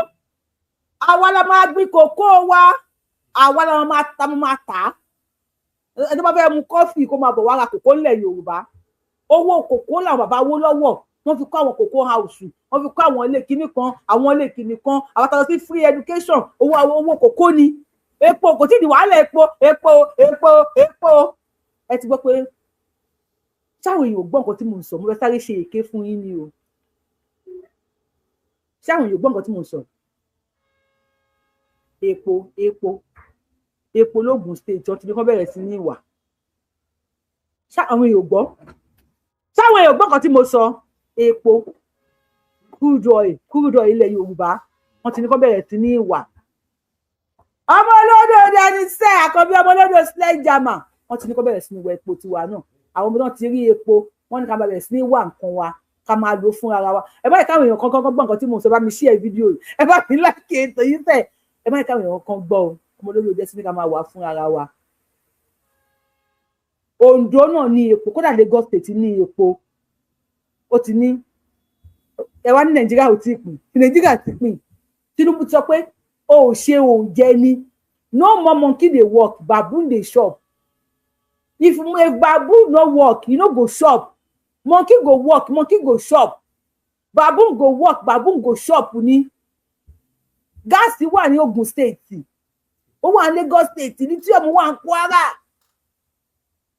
àwa la máa gbin cocoa wa àwa la máa tà á ẹni bá fẹ́ mu kọ́fì kó máa bọ̀ wá ra cocoa nílẹ̀ Yorùbá owó cocoa làwọn bàbá wó lọ́wọ́ wọ́n fi kọ́ àwọn cocoa house wọ́n fi kọ́ àwọn ilé kinní kan àwọn ilé kinní kan àwọn tàbí sí free education owó cocoa ni epo kò tí ì di wàhálà epo ẹ ti gbọ́ pé ṣáwọn èèyàn ò gbọ́ nǹkan tí mo ń sọ mo fẹ́ sáré ṣe èké fún yín ni o ṣáwọn èèyàn ò gbọ́ nǹkan tí mo ń sọ epo lóògùn state ọtí ní kán bẹ̀rẹ̀ sí ní ìwà ṣáwọn èèyàn ò gbọ́ nǹkan tí mo sọ epo crude oil ilẹ̀ Yorùbá wọ́n ti ní kán bẹ̀rẹ̀ sí ní ìwà ọmọ olódò dání sẹ́ àkọ́bí ọmọ olódò sledgehammer wọ́n ti ní kán bẹ̀rẹ̀ sí ní ìwà epo tiwa náà àwọn ọmọ náà ti rí epo wọ́n ní ká bẹ̀rẹ̀ sí ní wà nǹkan wa ká máa lò fún ara wa ẹ bá ìkáwọn èèyàn kankan gbọ́ nǹkan tí mo sọ bá mi share fídíò yìí ẹ bá mi like ètò yìí fẹ́ ẹ bá ìkáwọn èèyàn kan gbọ́ ọmọ olódò dẹ́ sí ní ká máa wà fún ara wa. Ondo náà ní epo kódà Lagos State ní epo ó ti ní ẹ wá ní Nàìjíríà ò tí ì pín Nàìjíríà ti pín Tinubu sọ pé o ò ṣe oúnjẹ ni no more monkey dey work baboon dey shop if baboon no work you no go shop monkey go work monkey go shop baboon go work baboon go shop ni gáàsì wà ní Ogun State ó wà ní Lagos State ní tí ọmọ wà ní Kwara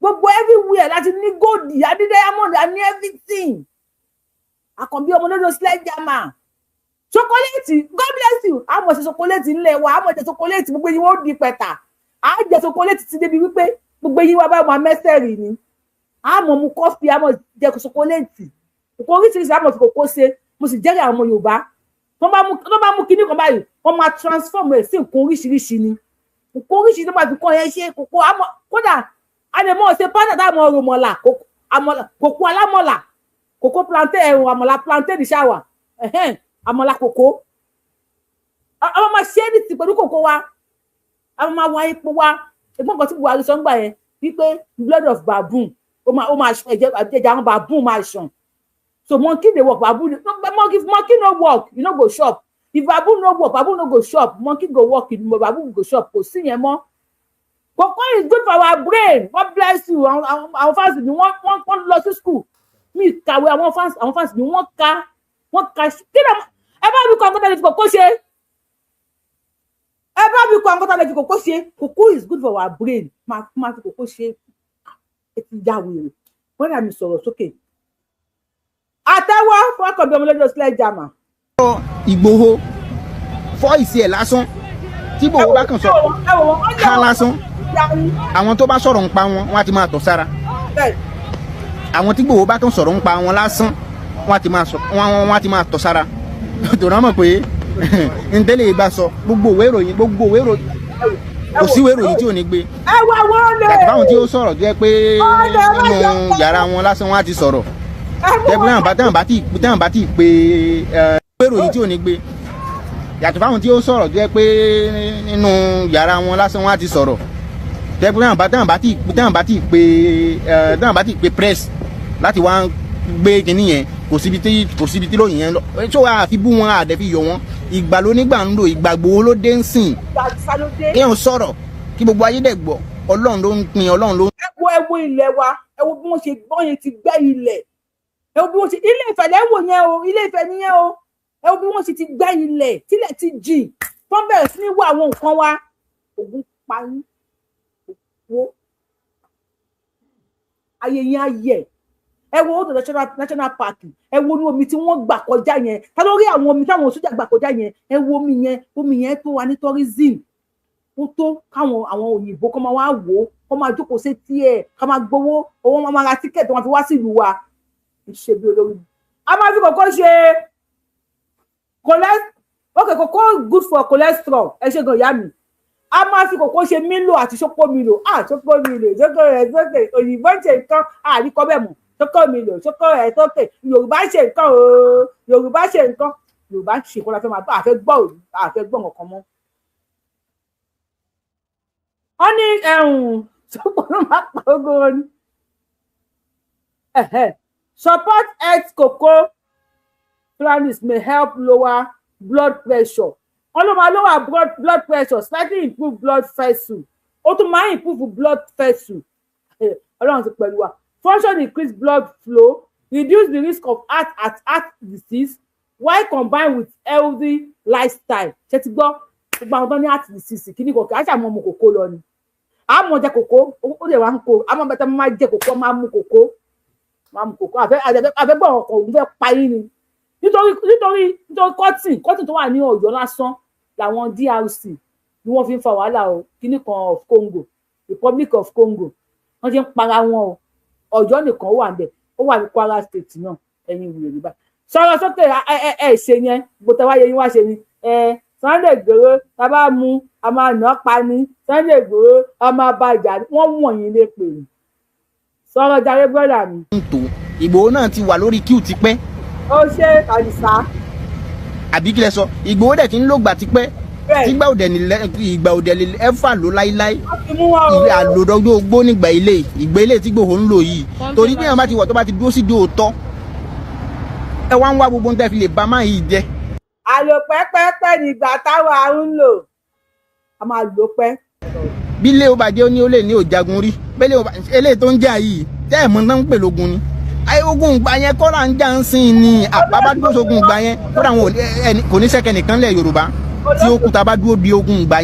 gbogbo everywhere láti ní gold àti diamond àti everything àkànbí ọmọ lọ́dọ̀ sledgehammer chocolate God bless you àmọ̀ ṣe chocolate ńlẹ̀ wa àmọ̀ ṣe chocolate gbogbo yín wọ́n di pẹ̀tà àjẹ chocolate ti débi wípé gbogbo yín wá bá wọn mẹ́sẹ̀rì ni àmọ̀ mu coffee àmọ̀ jẹ chocolate kò oríṣiríṣi àmọ̀ tí kò kó ṣe mo sì jẹ́rìí àwọn ọmọ Yorùbá tó bá mú kinní kan báyìí wọ́n máa transform ẹ̀ sí nǹkan oríṣiríṣi ni nǹkan oríṣiríṣi tó bá fi kọ́ ẹ ṣe kòkó àmọ̀ kódà àdèmọ̀ ṣe pátá táwọn ọ̀rọ̀ mọ̀là kòkó alámọ̀là kòkó plantain ẹ̀rùn àmọ̀là plantain ní ṣáwà àmọ̀là kòkó àwọn máa ṣe é ní ti pẹ̀lú kòkó wa àwọn máa wá epo wa ẹgbọ́n kan tí Buhari sọ ń gbà yẹn wípé blood of baboon ó máa ẹ̀jẹ̀ àwọn baboon máa ṣàn so monkey dey work baboon monkey no work you no go shop if baboon no work baboon no go shop monkey go work baboon go shop kò sí yẹn mọ́. Cocoa is good for our brain. God bless you. Àwọn fans ni wọ́n lọ sí school. Mi kàwé àwọn fans ni wọ́n ka kí ni ẹ bá mi kọ́ nǹkan tẹ́lẹ̀ fi kòkó ṣe. Ẹ bá mi kọ́ nǹkan tẹ́lẹ̀ fi kòkó ṣe. Cocoa is good for our brain. Máa fi kòkó ṣe. Ẹ ti já wèrè. Wọ́n dà mí sọ̀rọ̀ sókè. Àtẹ́wọ́ fún ọkọ̀ ọmọ lọ́dọ̀ sledgehammer. Ìgbòho fọ́ìsì ẹ̀ lásán tí Ìgbòho bá kàn sọ ká lásán àwọn tó bá sọ̀rọ̀ ń pa wọn wọ́n á ti máa tọ̀ sára àwọn tí Ìgbòho bá kàn sọ̀rọ̀ ń pa wọn lásán wọ́n á ti máa tọ̀ sára tó náà mọ̀ pé ntẹ́lẹ̀ ìbá sọ gbogbo ìwé ìròyìn kò sí ìwé ìròyìn tí ò ní gbé yàtọ̀ fáwọn tí ó sọ̀rọ̀ jẹ́ pé nínú yàrá wọn lásán wọ́n á ti sọ̀rọ̀ táwọn bá ti pé ìwé ìròyìn tí ò ní gbé yàtọ̀ fáwọn tí ó sọ̀rọ̀ jẹ́ pé nínú yàrá wọn lásán wọ́n á ti sọ̀rọ̀ táwọn bá ti pé press láti wá gbé kinní yẹn kò síbi tí lóyìn yẹn lọ tó wà fi bú wọn àdẹ fi yọ wọn ìgbà ló nígbà ń lò ìgbàgbọ́ ló dé ń sìn kéèyàn sọ̀rọ̀ kí gbogbo ayé dẹ̀ gbọ́ Ọlọ́run ló ń pin Ọlọ́run ló ń. ẹ wo ilẹ̀ wa ẹ wo bí wọ́n ṣe gbọ́ yẹn ti gbẹ́ ilẹ̀ ẹ wo bí wọ́n ṣe Ilé Ifẹ̀ lẹ́wọ̀ yẹn o Ilé Ifẹ̀ nìyẹn o ẹ wo bí wọ́n ṣe ti gbẹ́ ilẹ̀ tílẹ̀ ti jìn tó ń bẹ̀rẹ̀ sí ní wá àwọn nǹkan wa Ògún pa yín wo ayé yẹn ayẹ ẹ wo Old National Park ẹ wo ní omi tí wọ́n gbà kọjá yẹn ta ló rí àwọn omi táwọn sójà gbà kọjá yẹn ẹ wo omi yẹn tó wà ní tourism ó tó káwọn àwọn òyìnbó kọ́ máa wá wò ó kọ́ máa jókòó sí tiẹ̀ ká máa gbowó owó máa ra tíkẹ̀tì wọn fi wá sí ìlú wa ìṣe bí olórí a máa fi kòkó ṣe kòkó good for cholesterol ẹ ṣe gan ìyá mi a máa fi kòkó ṣe mílò àti ṣókó mílò ṣókó mílò ṣókó rẹ̀ sókè òyìnbó ṣe nǹkan àríkọ́ bẹ́ẹ̀ mọ̀ ṣókó mi lò ṣókó ẹ̀ sókè Yorùbá ṣe nǹkan o Yorùbá ṣe nǹkan Yorùbá ṣe nǹkan la fẹ́ máa gbọ́ àfẹ́ gbọ́ nǹkan mọ́. wọ́n ní ṣọ́pọ̀ ló máa pa ogoro ni. Support earth cocoa plants may help lower blood pressure. Wọ́n ló máa lower blood pressure, slightly improve blood vessel. Ó tún máa improve blood vessel. Ọlọ́run ti pẹ̀lú wa. Function increase blood flow, reduce the risk of heart disease while combined with healthy lifestyle. Ṣé ti gbọ́? Gbogbo àwọn tó ní heart disease kí ni kò kí á ṣàmọ́ ọmọ kòkó lọ ni. Àmọ́ jẹ kòkó, ó lè wá ń kó. Àmọ́ bẹ́tẹ̀ máa jẹ kòkó, máa mú kòkó. Àfẹ́gbọ́n ọkọ̀ òun fẹ́ pa yín ni. Nítorí cotton tó wà ní Ọ̀yọ́ lásán làwọn DRC ni wọ́n fi ń fa wàhálà o kíní kan of Congo Republic of Congo wọ́n ti ń para wọn o Ọ̀yọ́ nìkan ó wà ń bẹ̀ ó wà ní Kwara State náà ẹ̀yin ìwé Yorùbá sọ̀rọ̀ sókè ṣe yẹn bó tẹ wáyé yín wá ṣe ni Sunday Igboho tá a bá mú a máa nà á pa ni Sunday Igboho a máa bá ìjà wọ́n wọ̀nyí lè pè ní sọ̀rọ̀ jàre brọ́dà mi. Ìgbòho náà ti wà lórí queue tipẹ́. Ó ṣe àdìsá. Àbí kí lẹ sọ Ìgbòho dẹ̀ ti ń lògbà tipẹ́ tígbà òdẹ̀ lè ẹ̀fà ló láíláí àlòdọ́jọ́ ogbó nígbà ilé tí Ìgbòho ń lò yìí torí bí wọn bá ti wọ̀ tó bá ti dúró sí dòótọ́ ẹ wá ń wá gbogbo nǹkan fi lè bá máa yìí jẹ. àlò pẹ́pẹ́pẹ́ nígbà táwa ń lò a máa lò pẹ́. bí ilé ó bàjẹ́ ó ní ó lè ní òjagun rí bẹ́lẹ̀ eléyìí tó ń jà yìí tẹ́ ẹ̀ mọ́ náà ń pè lógun ni ogun ìgbà yẹn kọ́ra ń jà ń sìn ní àbábá dúró sógun ìgbà yẹn kódà wọn kò ní sẹ́kẹ̀ nìkan lẹ̀ Yorùbá tí ó kú tá a bá dúró di ogun ìgbà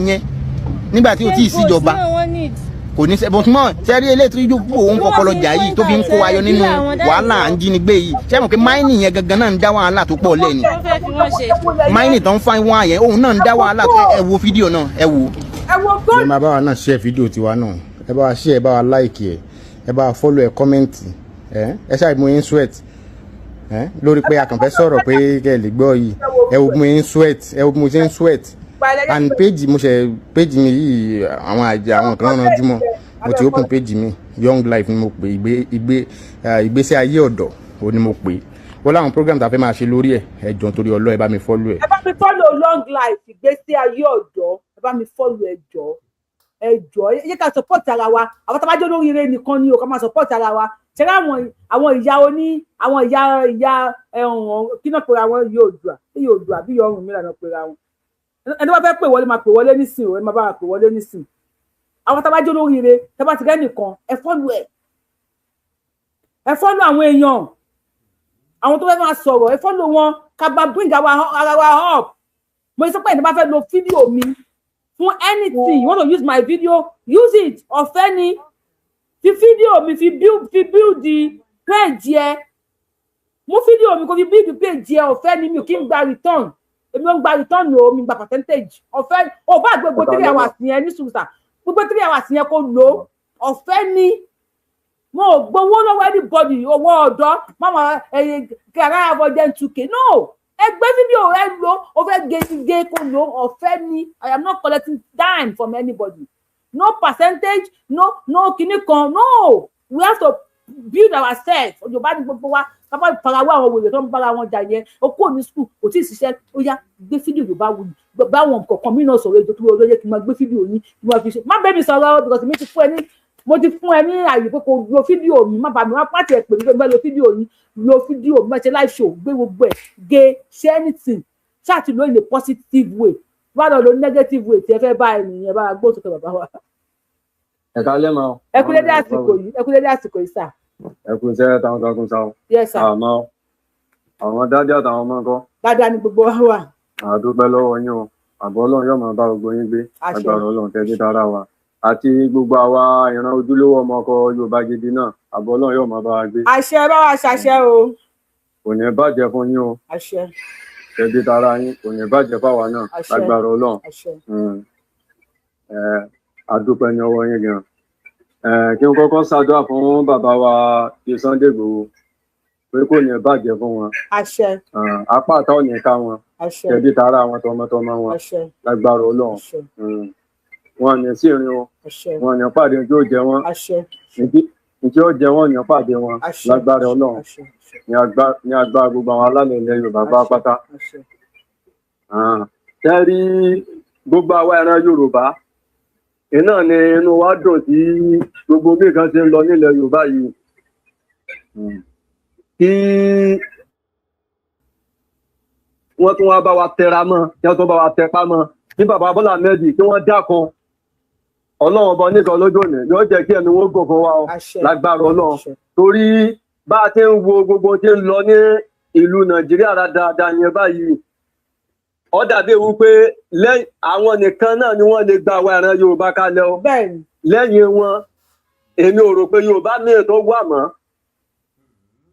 yẹn nígbà tí ó tí ì síjọba kò ní sẹ́ bọ́túmọ̀ sẹ́rí eléyìí tó yóò kú òun kọ́kọ́ lọ jà yìí tó fi ń kó wáyọ nínú wàhálà à ń jínigbé yìí ṣé mọ̀ pé máìnì yẹn gangan náà ń dá wàhálà tó pọ̀ lẹ́ni máìnì tó ń fa wọn yẹn òun náà ń dá wàhálà ẹ wo fídíò náà ẹ wo. ẹ máa bá wa náà share fídíò tiwa náà ẹ bá wa share ẹ bá wa like ẹ bá wa follow ẹ comment ẹ ṣáà mú yín sweat lórí pé a kàn fẹ́ sọ̀rọ̀ pé kẹ́ ẹ lè gbọ́ yìí ẹ wo mú yín sweat ẹ wo mú yín sweat and page mi yìí àwọn kan ràn jùmọ̀ mo ti open page mi young life ni mo pè ìgbésí ayé ọ̀dọ́ o ni mo pè wọ́n láwọn program tá a fẹ́ máa ṣe lórí ẹ jọ̀ọ́ torí Ọlọ́run ẹ bá mi follow ẹ. ẹ bá mi follow long life ìgbésí ayé ọ̀dọ́ ẹ bá mi follow ẹ jọ̀ọ́ ẹ jẹ́ ká support ara wa àwọn tá a bá jẹ́ olóríire nìkan ni o ká máa support ara wa ṣe àwọn ìyá àwọn ìyá kí náà pera wọn Yorùbá bí Ọ̀hún mi lànà pera wọn ẹni wọ́n fẹ́ pè wọlé máa pè wọlé nísìnyí ẹ máa bá wa pè wọlé nísìnyí àwọn tá a bá jẹ́ olóríire tá a bá ti rẹ́ nìkan ẹ follow àwọn èèyàn àwọn tó fẹ́ máa sọ̀rọ̀ ẹ follow wọn ká bá bring ara wa up mo sọ pé ẹni bá fẹ́ lo fídíò mi fún anything you want to use my video use it ọ̀fẹ́ ni fi fídíò mi fi build the page yẹ mú fídíò mi kò fi build the page yẹ ọ̀fẹ́ ni mi ò kí ń gba return èmi ò ń gba return o mi gba percentage ọ̀fẹ́ o bá gbogbo 3 hours yẹn ní sùúrù gbogbo 3 hours yẹn kò lò ọ̀fẹ́ ni mo ò gbowó lọ́wọ́ anybody owó ọ̀dọ́ mọ́mọ́ kẹrẹ́ àbọ̀jẹ́ 2K no ẹgbẹ́ fídíò rẹ lò ó fẹ́ gé kó lò ọ̀fẹ́ ni I am not collecting dime from anybody no percentage no kìíní kan no we have to build ourselves Yorùbá ní gbogbo wa kápá farawé àwọn wèrè tó ń bára wọn jà yẹn o kò ní school kò tí ì ṣiṣẹ́ ó yá gbé fídíò Yorùbá wù bá wọn kọ̀ọ̀kan mí náà sọ̀rọ̀ ètò tó wọlé kí n máa gbé fídíò yín kí n máa fi ṣe má bẹ́ẹ̀ mi sọ̀rọ̀ because mo ti fún ẹ ní àyè pé kò lo fídíò mi má bà mí wá pàtì ẹ̀ pè mí pé lo fídíò yín lo fídíò mi má ṣe live show gbé gbogbo ẹ̀ gé ṣe anything ṣáàtì ló in a positive way wá lọ lo negative way tí ẹ fẹ́ bá ènìyàn bá gbó sókè bàbá wa. ẹ̀ka lẹ́mọ̀. ẹ kú dédé àsìkò yìí sà. ẹ kú iṣẹ́ táwọn kan kún sáwọn. yes sir. àmọ́ àwọn dáadé àtàwọn ọmọ nǹkan. dáadáa ni gbogbo wa wà. àdúpẹ́ lọ́wọ́ yín o àbọ̀ Ọlọ́run yóò máa bá gbogbo yín gbé agbára Ọlọ́run tẹ́jú dára wa àti gbogbo àwa ìran ojúlówó ọmọ ọkọ Yorùbá gidi náà àbọ̀ Ọlọ́run yóò máa bá wa gbé. àṣẹ bá wa ṣàṣẹ o. kò ní bàjẹ́ fún yín o. àṣẹ. tẹ́jú dára yín kò ní bàjẹ́ fáwa náà lágbára Ọlọ́run. àṣẹ. àdúpẹ́ ní ọwọ́ yín gan. kí n kọ́kọ́ ṣàdúrà fún bàbá wa ti Sunday Igboho pé kò ní bàjẹ́ fún wọn. àṣẹ. apá àtà ò ní ká wọn. àṣẹ. tẹ́jú dára wọn tọmọtọmọ wọn. àṣẹ. lágbára Ọlọ́run. àṣẹ. wọn ní sí ìrìn o. àṣẹ. wọn ní pàdé ojú òjẹ wọn. àṣẹ. ìjẹ́ ó jẹ wọ́n ní pàdé wọn lágbára Ọlọ́run ní agbára gbogbo àwọn alálẹ̀ ilẹ̀ Yorùbá pátápátá. Tẹ́rí gbogbo àwa ìran Yorùbá iná ni inú wa dùn tí gbogbo bí nǹkan ṣe ń lọ nílẹ̀ Yorùbá yìí. Kí wọ́n tún wá bá wa tẹra mọ́, kí wọ́n tún bá wa tẹpá mọ́, ní bàbá Bọ́lá Ahmed kí wọ́n dákun. Ọlọ́run ọba oníkan lójú òní yóò jẹ́ kí ẹnu wọn gòkun wa lágbára Ọlọ́run. Torí bá a ti ń wo gbogbo tí ń lọ ní ìlú Nàìjíríà dáadáa yẹn báyìí, ó dàbí wípé àwọn nìkan náà ni wọ́n lè gba àwa ìran Yorùbá kalẹ̀ o. Lẹ́yìn wọn èmi ò rò pé Yorùbá míì tó wà mọ́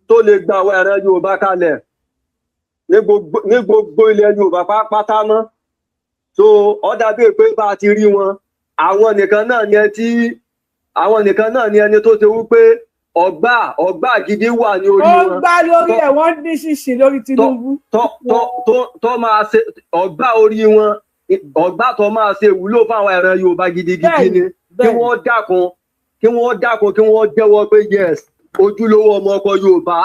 tó lè gba àwa ìran Yorùbá kalẹ̀ ní gbogbo ilẹ̀ Yorùbá pátá mọ́. So ó dàbí pé bá a ti rí wọn àwọn nìkan náà ni ẹni tó ṣe wípé ọgbà gidi wà ní orí wọn. ó ń gbá lórí ẹ̀ wọ́n ní ṣìṣì lórí Tinubu. tó máa ṣe ọgbà orí wọn, ọgbà tó máa ṣe wúlò fáwọn ìran Yorùbá gidigidi ni. Kí wọ́n dákun kí wọ́n jẹ́wọ́ pé yes ojúlówó ọmọ ọkọ Yorùbá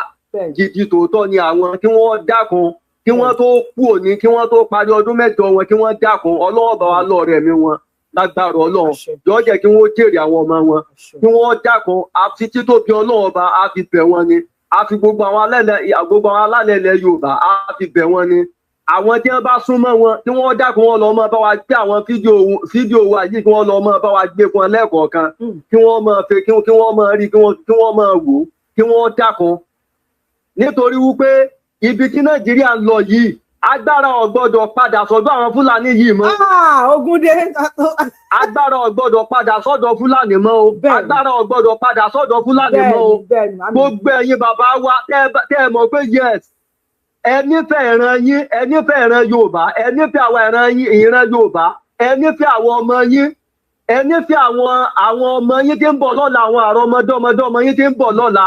gidi tòótọ́ ni àwọn. Kí wọ́n dákun kí wọ́n tó kú òní, kí wọ́n tó parí ọdún mẹ́jọ wọn, kí wọ́n dákun. Ọlọ́run bá wa lọ́ọ̀rẹ́ mi wọn lágbára Ọlọ́run yóò jẹ́ kí wọ́n jèrè àwọn ọmọ wọn. Kí wọ́n dákun àfi títóbi Ọlọ́run ọba á fi bẹ̀ wọ́n ni. Àfi gbogbo àwọn alálẹ̀ ilẹ̀ Yorùbá á fi bẹ̀ wọ́n ni. Àwọn tí wọ́n bá súnmọ́ wọn tí wọ́n dákun wọn lọ mọ́ bá wa gbé àwọn fídíò wa yìí kí wọ́n lọ mọ́ bá wa gbé fún wọn lẹ́ẹ̀kọ̀ọ̀kan. Kí wọ́n máa fẹ́ kí wọ́n máa rí kí wọ́n máa wò kí wọ́n dákun. Nítorí wípé ibi tí Nàìjíríà ń lọ yìí agbára ò gbọ́dọ̀ padà sọ́dọ̀ àwọn Fúlàní yìí mọ́. Ogunde. Agbára ò gbọ́dọ̀ padà sọ́dọ̀ Fúlàní mọ́ o. Agbára ò gbọ́dọ̀ padà sọ́dọ̀ Fúlàní mọ́ o. Gbogbo ẹ̀yin bàbá wa tẹ́ ẹ mọ̀ pé yes ẹ nífẹ̀ẹ́ ìran yín, ẹ nífẹ̀ẹ́ ìran Yorùbá, ẹ nífẹ̀ẹ́ àwọn ìran Yorùbá, ẹ nífẹ̀ẹ́ àwọn ọmọ yín, ẹ nífẹ̀ẹ́ àwọn ọmọ yín tí ń bọ̀ lọ́la, àwọn àrọ́mọdọ́mọ yín tí ń bọ̀ lọ́la.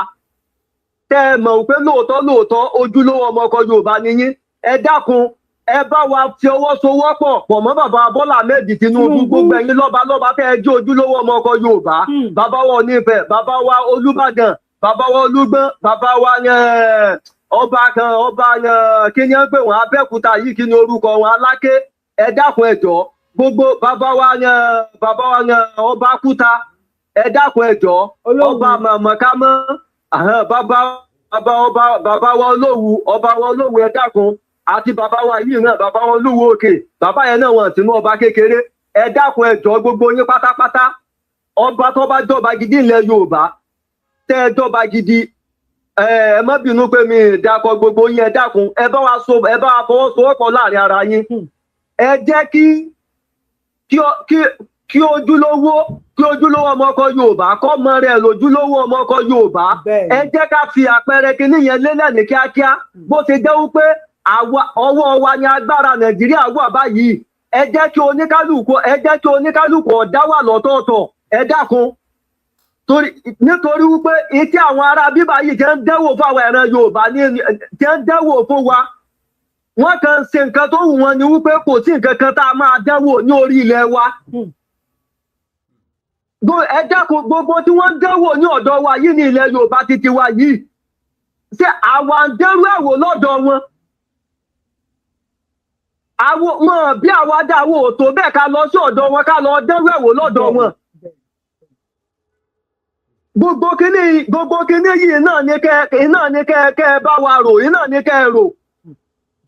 Tẹ́ ẹ mọ̀ pé lóòótọ́ ojúlówó ọmọ ọkọ Yorùbá ni yín. Ẹ dákun ẹ bá wa fi ọwọ́ sowọ́pọ̀ pọ̀ mọ́ bàbá Bọ́lá Ahmed Tinubu. Gbogbo ẹ̀yin lọ́ba tẹ́ ẹ jẹ́ ojúlówó ọmọ ọkọ Yorùbá. Bàbá wa Onífẹ̀, bàbá wa Olúbàdàn, bàbá wa Olúgbọ́n, bàbá wa ọba kí ni wọ́n pè wọ́n Abẹ́òkúta yìí, kí ni orúkọ wọn Aláké. Ẹ dákun ẹ jọ̀ọ́ gbogbo bàbá wa ọba Kúta. Ẹ dákun ẹ jọ̀ọ́ ọba Mọ̀kámọ́, bàbá wa Olówu ẹ dákun. Àti bàbá wa yìí náà bàbá wọn Oluwo òkè, bàbá yẹn náà wọn sínú ọba kékeré. Ẹ dákun ẹ jọ̀ọ́ gbogbo yín pátápátá ọba tó bá jọba gidi ilẹ̀ Yorùbá tẹ́ ẹ jọba gidi ẹ má bínú pé mi dákọ gbogbo yín. Ẹ dákun ẹ bá wa fọwọ́sowọ́pọ̀ láàrin ara yín. Ẹ jẹ́ kí ojúlówó ọmọ ọkọ Yorùbá kọ́ mọ rẹ̀ lójúlówó ọmọ ọkọ Yorùbá. Ẹ jẹ́ ká fi àpẹẹrẹ kinní yẹn lélẹ̀ ní kíákíá. Bó ṣe jẹ́ wípé ọwọ́ wa ni agbára Nàìjíríà wà báyìí. Ẹ jẹ́ kí oníkálùkù ọ̀dá wà lọ́tọ̀ọ̀tọ̀. Ẹ dákun nítorí wípé ìtí àwọn ará bíbá yìí jẹ́ ń dẹ́wò fún àwọn ìran Yorùbá jẹ́ ń dẹ́wò fún wa. Wọ́n kàn ṣe nǹkan tó wù wọ́n ni wípé kò sí nǹkan kan tá a máa dẹ́wò ní orí ilẹ̀ wa. Ẹ dákun gbogbo tí wọ́n ń dẹ́wò ní ọ̀dọ̀ wa yìí ní ilẹ̀ Yorùbá títí wa yìí ṣé àwa ń dẹ́rù ẹ̀wò lọ́dọ̀ wọn. Bí àwa dáwọ́ òtò bẹ́ẹ̀ ká lọ sí ọ̀dọ̀ wọn ká lọ dẹ́rù ẹ̀wò lọ́dọ̀ wọn. Gbogbo kíní yìí náà ní kẹ́ bá wa rò, iná ní kẹ́ rò.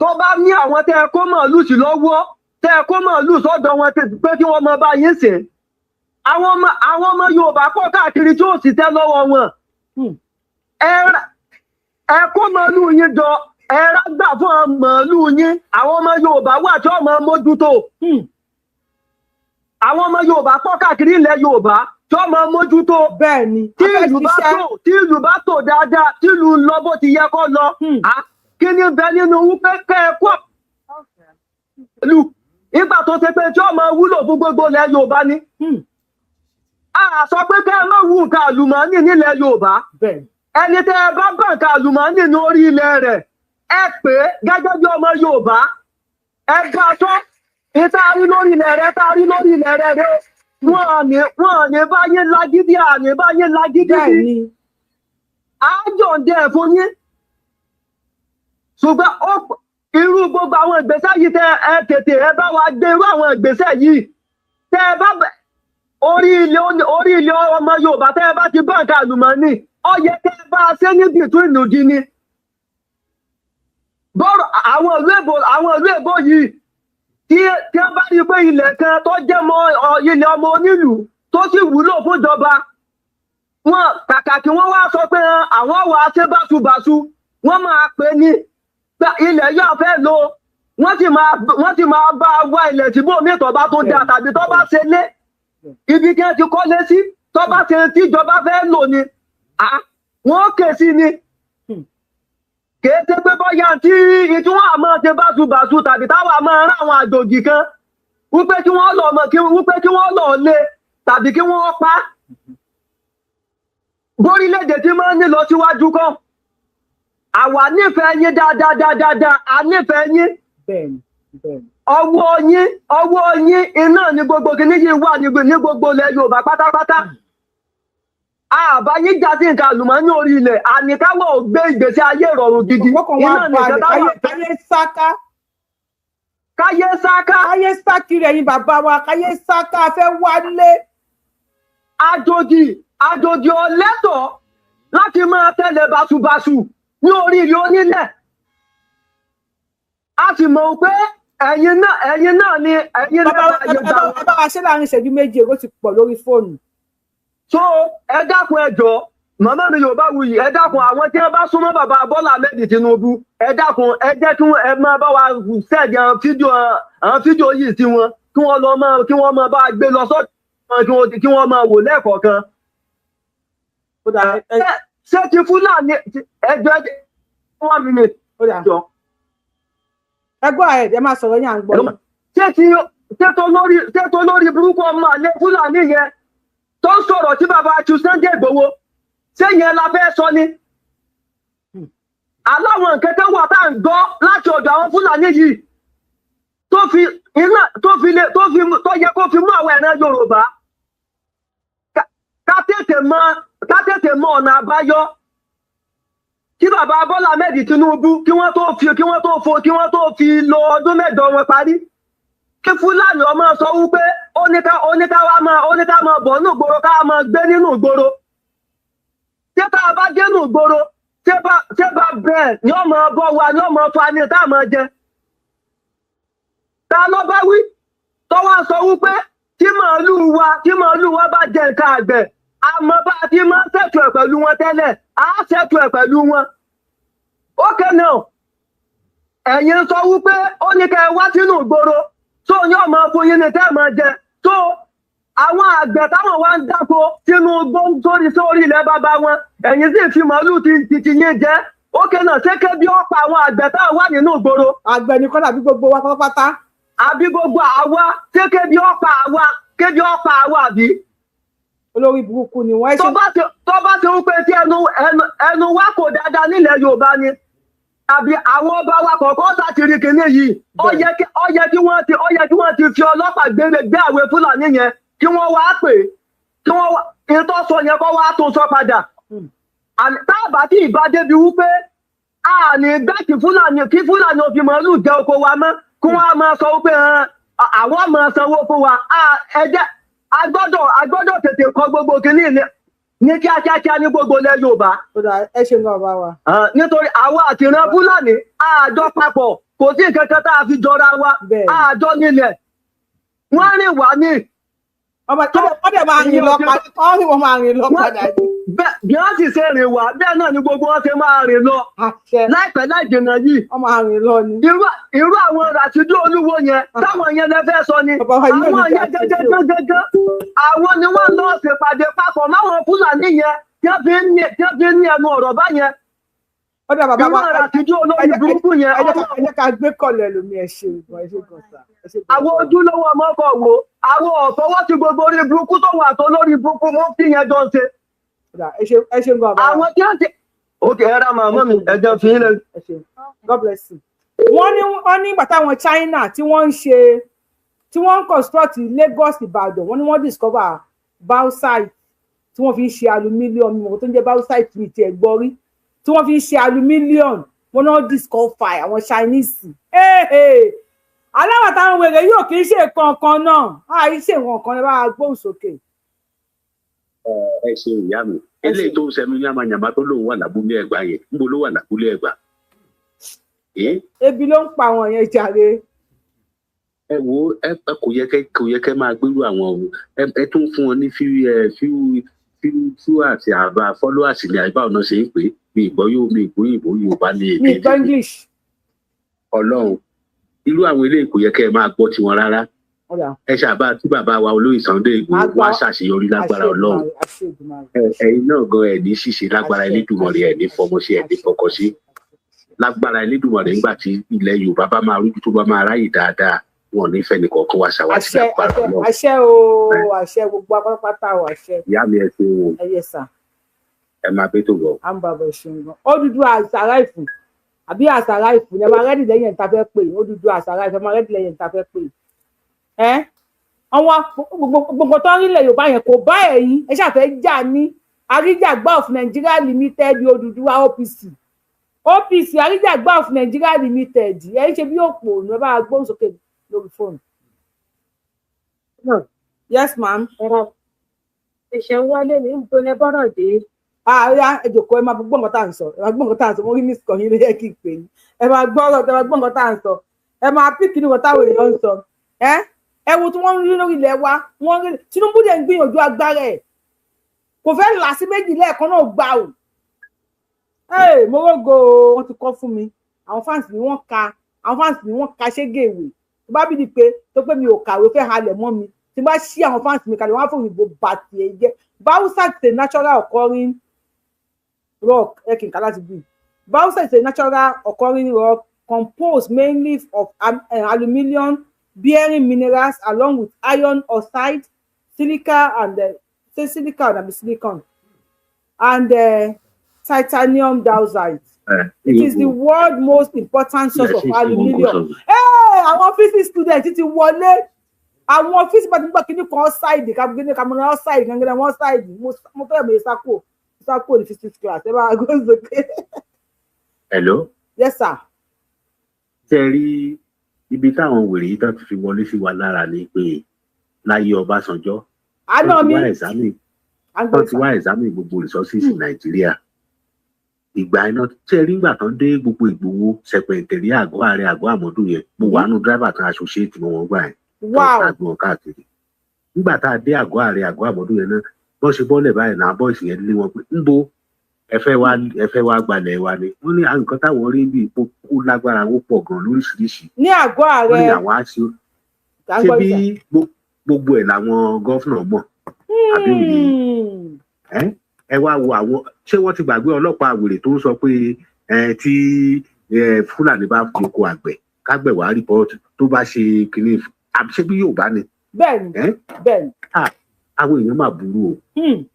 Tó bá ní àwọn tẹ́ ẹ kó màálù sí lọ́wọ́, tẹ́ ẹ kó màálù sọ́dọ̀ wọn pé kí wọ́n máa bá yín sìn. Àwọn ọmọ Yorùbá pọ̀ káàkiri tí ó sì tẹ́ lọ́wọ́ wọn. Ẹ kó màálù yín jọ, ẹ rágbà fún màálù yín. Àwọn ọmọ Yorùbá wà tí wọ́n máa mójútó. Àwọn ọmọ Yorùbá pọ̀ káàkiri ilẹ̀ Yorùbá tí wọ́n máa mójútó. Bẹ́ẹ̀ni. Tí ìlú bá tò dáadáa, tí ìlú ń lọ bó ti yẹ kó lọ. Kí ni bẹ nínú wípé kẹ́ ẹ kó ìlú ìgbà tó ṣe pé tí wọ́n máa wúlò fún gbogbo ilẹ̀ Yorùbá ni. A sọ pé kẹ́ ẹ má wú nǹkan àlùmọ́ọ́nì nílẹ̀ Yorùbá. Ẹni tẹ́ ẹ bá bá nǹkan àlùmọ́ọ́nì ní orí ilẹ̀ rẹ̀, ẹ pè é gẹ́gẹ́ bí ọmọ Yorùbá. Ẹ gbà tó ìta rí lórí ilẹ̀ rẹ̀, ta rí lórí ilẹ̀ rẹ̀ rẹ̀. wọ́n ní báyé lágídí àní báyé lágídí bí àjọ ń dẹ fún yín ṣùgbọ́n irú gbogbo àwọn ìgbésẹ̀ yìí tẹ ẹ tètè ẹ bá wa gbé irú àwọn ìgbésẹ̀ yìí tẹ ẹ bá orí ilé ọmọ Yorùbá tẹ ẹ bá ti bá nǹkan àlùmọ́ọ́nì ó yẹ tẹ ẹ bá ṣe ní bìtún ìnùdí ni bọ́rọ̀ àwọn ìlú èbó yìí tí ẹ bá rí pé ilẹ̀ kan tó jẹ́ ilẹ̀ ọmọ onílùú tó sì wúlò fún ìjọba wọn kàkà kí wọ́n wá sọ pé àwọn wà á ṣe báṣubàṣu wọ́n máa pè ní ilẹ̀ yóò fẹ́ lò wọ́n sì máa bá wá ilẹ̀ tí bò ní ìtọ́ba tó dáa tàbí tó bá ṣe lé ibi kí wọ́n ti kọ́lé sí tó bá ṣe tí ìjọba fẹ́ lò ní wọ́n kè sí ni kìí ṣe pé bọ́yá tí ìtúwọ́n àmọ́ ṣe báṣubàṣu tàbí táwọn àmọ́ rán àwọn àjòjì kan wípé kí wọ́n lọ lé tàbí kí wọ́n pa bórílẹ̀-èdè tí máa ń ní lọ síwájú kan àwa nífẹ̀ẹ́ yín dáadáa a nífẹ̀ẹ́ yín ọwọ́ yín iná ní gbogbo kìíní yìí wà ní gbogbo ilẹ̀ Yorùbá pátápátá àbáyé jáde nǹkan àlùmọ́ọ́nì orí ilẹ̀ àníkáwọ̀ ò gbé ìgbésí ayé ìrọ̀rùn gidi iná ní ìṣẹ́dáwà káyé sáká kiri ẹ̀yin bàbá wa káyé sáká fẹ́ wálé àjòjì ọlẹ́tọ̀ láti máa tẹ̀lé báṣubàṣu ní orí ilé onílẹ̀ a sì mọ̀ pé ẹ̀yin náà ni ẹ̀yin lẹ́bàá ayé gbà wọ́n. ẹ bá wa ṣe láàrin ìṣẹ́jú méje ó ti pọ̀ lórí fóònù. so ẹ dákun ẹ jọ̀ọ́ màmá mi Yorùbá wuyì ẹ dákun àwọn tí wọ́n bá súnmọ́ bàbá Bọ́lá Ahmed Tinubu ẹ dákun ẹ jẹ́ kí ẹ máa bá wa sẹ́ẹ̀dì àwọn fídíò yìí sí wọn kí wọ́n máa bá gbé lọ sọ́dọ̀ kí wọ́n máa wò lẹ́ẹ̀kọ̀ọ̀kan. ṣé ti Fúlàní ẹjọ́ 1 minute. ẹgbọ́n ẹ máa sọ̀rọ̀ yín à ń gbọ́. ṣé tó lórí burúkú ọmọ àlè Fúlàní yẹn tó ń sọ̀rọ̀ tí bàbá tu Sunday Igboho ṣé yẹn la fẹ́ sọ ni. aláwọn nǹkan tó wà tá à ń gbọ́ láti ọ̀dọ̀ àwọn Fúlàní yìí tó yẹ kó fi mú àwọn ẹ̀ràn Yorùbá ká tètè mọ ọ̀nà àbáyọ kí bàbá Bọ́lá Ahmed Tinubu kí wọ́n tó fi lo ọdún mẹ́jọ wọn parí kí Fúlàní ọmọ sọ wípé oníká máa bọ̀ nínú ìgboro ká máa gbé nínú ìgboro tí ká bá dé nínú ìgboro tí bá bẹ́ẹ̀ ni ọmọ bọ́ wa ni ọmọ fa ni tá máa jẹ ta ló bá wí tó wá sọ wípé tí màálù wa bá jẹ nǹkan àgbẹ̀ àmọ́ bá ti máa ń ṣètò ẹ̀ pẹ̀lú wọn tẹ́lẹ̀ á ṣètò ẹ̀ pẹ̀lú wọn. ókè náà ẹ̀yin sọ wípé ó ní kẹ́ ẹ wá sínú ìgboro tó ní ọmọ fún yín ní tẹ́ ẹ̀ máa jẹ tó àwọn àgbẹ̀ táwọn wá ń dáko sínú sórí ilẹ̀ bàbá wọn ẹ̀yin sì fi màálù ti yín jẹ ókè náà ṣé kébi ó pa àwọn àgbẹ̀ táwọn wà nínú ìgboro. àgbẹ̀ nìkan àbí gbogbo wa pátápátá. àbí gbogbo àwa ṣé kébi ó pa àwa àbí olórí burúkú ni wọ́n ṣe. tó bá ti ń pè tí ẹnu wa kò dáadáa nílẹ̀ Yorùbá ni àbí àwọn ọba wa kọ̀ọ̀kan sátìrí kìíní yìí ó yẹ kí wọ́n ti fi ọlọ́pàá gbé àwọn Fúlàní yẹn kí wọ́n wá pè kí wọ́n ìtọ́sọ yẹn kó wá tún sọ padà. táàbà tí ìbá débi wípé a ní gbà kí Fúlàní ò fi màálù jẹ oko wa mọ́ kí wọ́n á máa sọ wípé àwọn máa sanwó fún wa agbọ́dọ̀ tètè kọ gbogbo kìíní ní kíákíá ní gbogbo ilẹ̀ Yorùbá. ẹ ṣe ń bá wa. nítorí àwa àti ìran Fúlàní àjọ papọ̀ kò sí nǹkan kan tá a fi jọra wa àjọ nílẹ̀ wọ́n rìn wá ní. wọ́n dẹ̀ máa rìn lọ padà wọ́n máa rìn lọ padà. bí wọ́n sì ṣe rìn wá bẹ́ẹ̀ náà ni gbogbo wọn ṣe máa rìn lọ láìpẹ́ láì jìnnà yìí. wọ́n máa rìn lọ ni. irú àwọn Ràṣídì Olúwo yẹn táwọn yẹn lè fẹ́ sọ ni àwọn yẹn gẹ́gẹ́ àwọn ni wọ́n lọ ṣèpàdé papọ̀ máwọn Fúlàní yẹn tí wọ́n fi ń ní ẹnu ọ̀rọ̀ báyẹn. ọ̀dà bàbá wa Ràṣídì olórí burúkú yẹn. ẹ jẹ́ ká gbé kọ̀lẹ̀ lómi ẹ ṣe gan sa. àwọn ojúlówó ọmọkọ̀ wo àwọn ọ̀fọwọ́ ti gbogbo orí burúkú tó wà tó lórí burúkú mú kí yẹn jọ ṣe. ẹ ṣe ń gbọ́ àbá. àwọn tí wọ́n ti. òkè ẹ̀rọ màmá mi ẹ̀jẹ̀ fi ń lẹ. God bless you. wọ́n ní ìgbà táwọn China tí wọ́n tí wọ́n ń construct Lagos Ìbàdàn wọ́n ní wọ́n discover bauxite tí wọ́n fi ń ṣe aluminium mọ̀ tó ń jẹ́ bauxite ní ti ẹ̀gbọ́n rí tí wọ́n fi ń ṣe aluminium wọ́n náà discover àwọn Chinese aláwọ̀ táwọn wèrè yóò kì í ṣe kankan náà àìṣe nǹkan ẹ bá gbóhùn sókè. Ẹ ṣe ìyá mi eléyìí tó ń sẹnu yamayama tó lóun wà lábúlé Ẹ̀gbá yẹn níbo ló wà lábúlé Ẹ̀gbá. Ebi ló ń pa àwọn yẹn jàre. Ẹ wo ẹ kò yẹ kẹ máa gbèrú àwọn ohun ẹ tún fún wọn ní fíú àti àbá followers ní àìbá ọ̀nà ṣe ń pè mí ìgbọ́ yóò mi ìgbóyìnbó Yorùbá ní èdè mi ìgbọ́ English. Ọlọ́run irú àwọn eléyìí kò yẹ kẹ máa gbọ́ tiwọn rárá. Ẹ ṣàbá tí bàbá wa olóyè Sunday Igboho wá ṣàṣeyọrí lágbára Ọlọ́run ẹ̀yin náà gan ẹ̀ ní ṣíṣe lágbára Elédùmarè ẹ̀ ní fọmọṣẹ ẹ̀ ní fọkọṣẹ lágbára Elédùmarè nígbà tí ilẹ̀ Yorùbá bá máa rújú tó bá máa ráyè dáadáa wọn ò ní fẹ́ nìkan kó wá ṣàwátì lágbára Ọlọ́run. àṣẹ o àṣẹ gbogbo apátápátá o àṣẹ. ìyá mi ẹ ṣe wọn ẹ yẹ sà. ẹ máa bẹ tó bọ. à ń bàbá ìṣòro gan Odùduwà àṣàrà ìfún àbí àṣàrà ìfún ẹ máa rẹ́dì lẹ́yìn ìta fẹ́ pè Odùduwà àṣàrà ìfún ẹ máa rẹ́dì lẹ́yìn ìta fẹ́ pè àwọn gbogbo tó ń rí ilẹ̀ Yorùbá yẹn kò bá ẹ̀yìn ẹ ṣàfẹ́ jà ní Àríjàgbá of Nigeria Limited Odùduwà OPC Àríjàgbá of Nigeria Limited ẹ ṣe bí òpó òun ẹ bá gbóhùn sókè lórí fóònù. Yes ma'am. Ìṣẹ̀ ń wálé ní níbo ni bọ́rọ̀ dé. Ààrẹ ẹjọkọ ẹ máa gbọ́ nǹkan tá à ń sọ ẹ máa gbọ́ nǹkan tá à ń sọ mo rí miss kan yín ló yẹ kí n pè yín ẹ máa gbọ́ nǹkan tá à ń sọ ẹ máa píkì ní nǹkan táwọn èèyàn ń sọ ẹ wo tí wọ́n ń rí lórí ilẹ̀ wa wọ́n rí Tinubu dẹ̀ ń gbìyànjú agbára ẹ̀ kò fẹ́ là sí méjì lẹ́ẹ̀kan náà gbà ò mo rógo wọn ti kọ́ fún mi àwọn fáǹsì ni wọ́n ka ṣégèwé tó bá bí di pé tó pé mi ò kàwé fẹ́ halẹ̀ mọ́ mi tí bá ṣí àwọn fáǹsì mi kalẹ̀ wọ́n á fún òyìnbó bàtì ẹ̀ jẹ́ bauxite is a natural occurring rock ẹ kì í kálá ti bí bauxite is a natural occurring rock composed mainly of aluminium bearing minerals along with iron oxide, silicon and titanium dioxide. It is the world's most important source of aluminium. Àwọn physics students ti wọlé àwọn physics bá ti gbà kíní kan oxide kàmúnà oxide gangan wọn oxide mo fẹ́ mi sáko ní physics class ẹ bá go sókè. Hello. Yes sir. Ṣé rí ibi táwọn wèrè yìí tó ti fi wọlé sí wa lára ni pé láyé Ọbásanjọ́ wọ́n ti wá ẹ̀sámì gbogbo resources Nàìjíríà ìgbà iná tí ẹ rí ìgbà tán dé gbogbo Ìgbòho sẹpẹ̀ntẹ̀rí àgọ́ ààrẹ àgọ́ àmọ́dù yẹn mo wà nù dráìvà kan associate mọ́ wọn gbà yẹn tó gbọ́n káàkiri nígbà tá a dé àgọ́ ààrẹ àgọ́ àmọ́dù yẹn náà bọ́ ṣe bọ́lẹ̀ báyìí náà bọ́ọ̀sì yẹn lé wọn pé ń bo ẹ fẹ́ wá gbalẹ̀ wa ni wọ́n ní nǹkan táwọn rí bí ipò kú lágbára ó pọ̀ gan lóríṣiríṣi ní àgọ́ ààrẹ wọ́n ní àwọn aṣọ ṣé bí gbogbo ẹ̀ làwọn gọ́fúnà mọ̀ àbí òye ẹ wá wo àwọn ṣé wọ́n ti gbàgbé ọlọ́pàá àwèrè tó ń sọ pé tí Fúlàní bá foko àgbẹ̀ kágbẹ̀ wá rìpọ́ọ̀tù tó bá ṣe kínní ṣé bí Yorùbá ni. bẹ́ẹ̀ni. Àwọn èèyàn máa burú o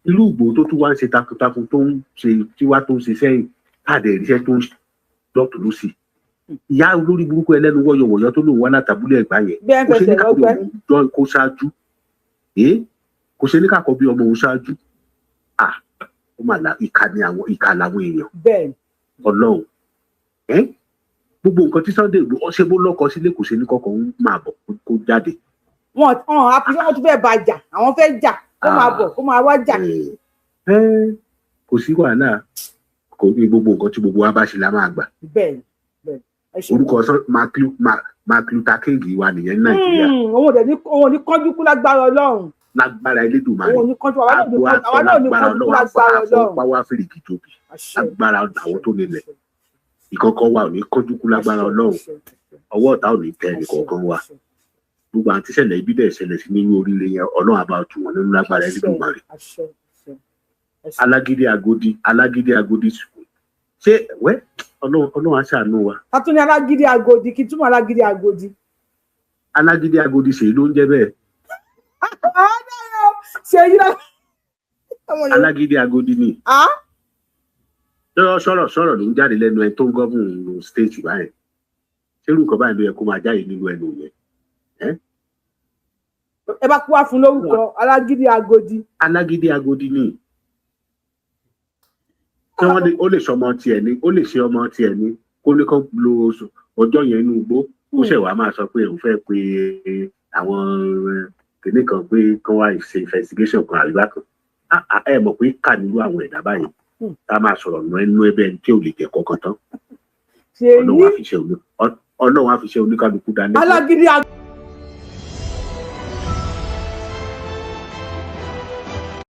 ìlú Ìgbòho tó tún wá ń ṣe takuntakun tó ń ṣe tiwa tó ń ṣe sẹ́yìn káàdì ìríṣẹ́ tó ń dọ́tò ló sì ìyá olórí burúkú ẹlẹ́nu wọ́yọ̀wọ̀yọ́ tó lòun wá látàbúlé Ẹ̀gbá yẹn kò ṣe ní káàkó òun kó ṣáájú kò ṣe ní káàkó bí ọmọ òun ṣáájú ó mà lá ìka làwọn èèyàn Ọlọ́run gbogbo nǹkan tí Sunday Igboho ṣe bó lọ́kọ sílé kò ṣe ní kọ́kọ́ ń máa bọ̀ kó jáde. wọn tún fẹ́ bá jà àwọn fẹ́ jà kó máa bọ̀ kó máa wá jà. kò sí wàhálà kò ní gbogbo nǹkan tí gbogbo wa bá ṣe la máa gbà. bẹ́ẹ̀ni orúkọ Martin Luther King wa nìyẹn ní Nàìjíríà. òun ò ní kánjú kú lágbára Ọlọ́run. lágbára Elédùmarè òun ò ní kánjú àwa náà ò ní kánjú kú lágbára Ọlọ́run. pàwọ́ áfíríkì tóbi lágbára àwọn tó nílẹ̀ ìkọ̀kọ̀ wa ò ní kánjú kú lágbára Ọlọ́run ọwọ́ ọ̀tá ò ní tẹ ẹnìkọ̀ọ̀kan wa gbogbo àti ṣẹlẹ̀ ibi dẹ̀ ṣẹlẹ̀ sí nínú oríire yẹn Ọlọ́run àbá tù wọ́n nínú lágbára Elédùmarè. alágídí agodi sùkúl ṣé Ọlọ́run á ṣàánú wa. a tún ní alágídí agodi kí túmọ̀ alágídí agodi. alágídí agodi ṣèyí ló ń jẹ́ bẹ́ẹ̀. ṣèyí lọ. alágídí agodi ni. sọ̀rọ̀ ló ń jáde lẹ́nu ẹ tó ń gọ́ọ̀mù stéètì báyìí ṣé irú nǹkan báyìí ló yẹ kó máa jáde nínú ẹnu yẹn. ẹ bá kú wá fún lórúkọ alágídí agodi. Alágídí agodi ni. Tí wọ́n ó lè sọmọ tiẹ̀ ni, ó lè ṣe ọmọ tiẹ̀ ni, kó ní kó lo ọjọ́ yẹn inú igbó, ó ṣẹ̀ wá máa sọ pé òun fẹ́ pe àwọn kìnìún kan pé kán wá ṣe investigation kan àríwá kan. Ẹ mọ̀ pé kà nínú àwọn ẹ̀dá báyìí, tá a máa sọ̀rọ̀ nínú ẹbẹ̀ tí ò lè jẹ́ kọ̀ọ̀kan tán. Ọlọ́run á fi ṣe oníkálukú dání. Alágídí agodi.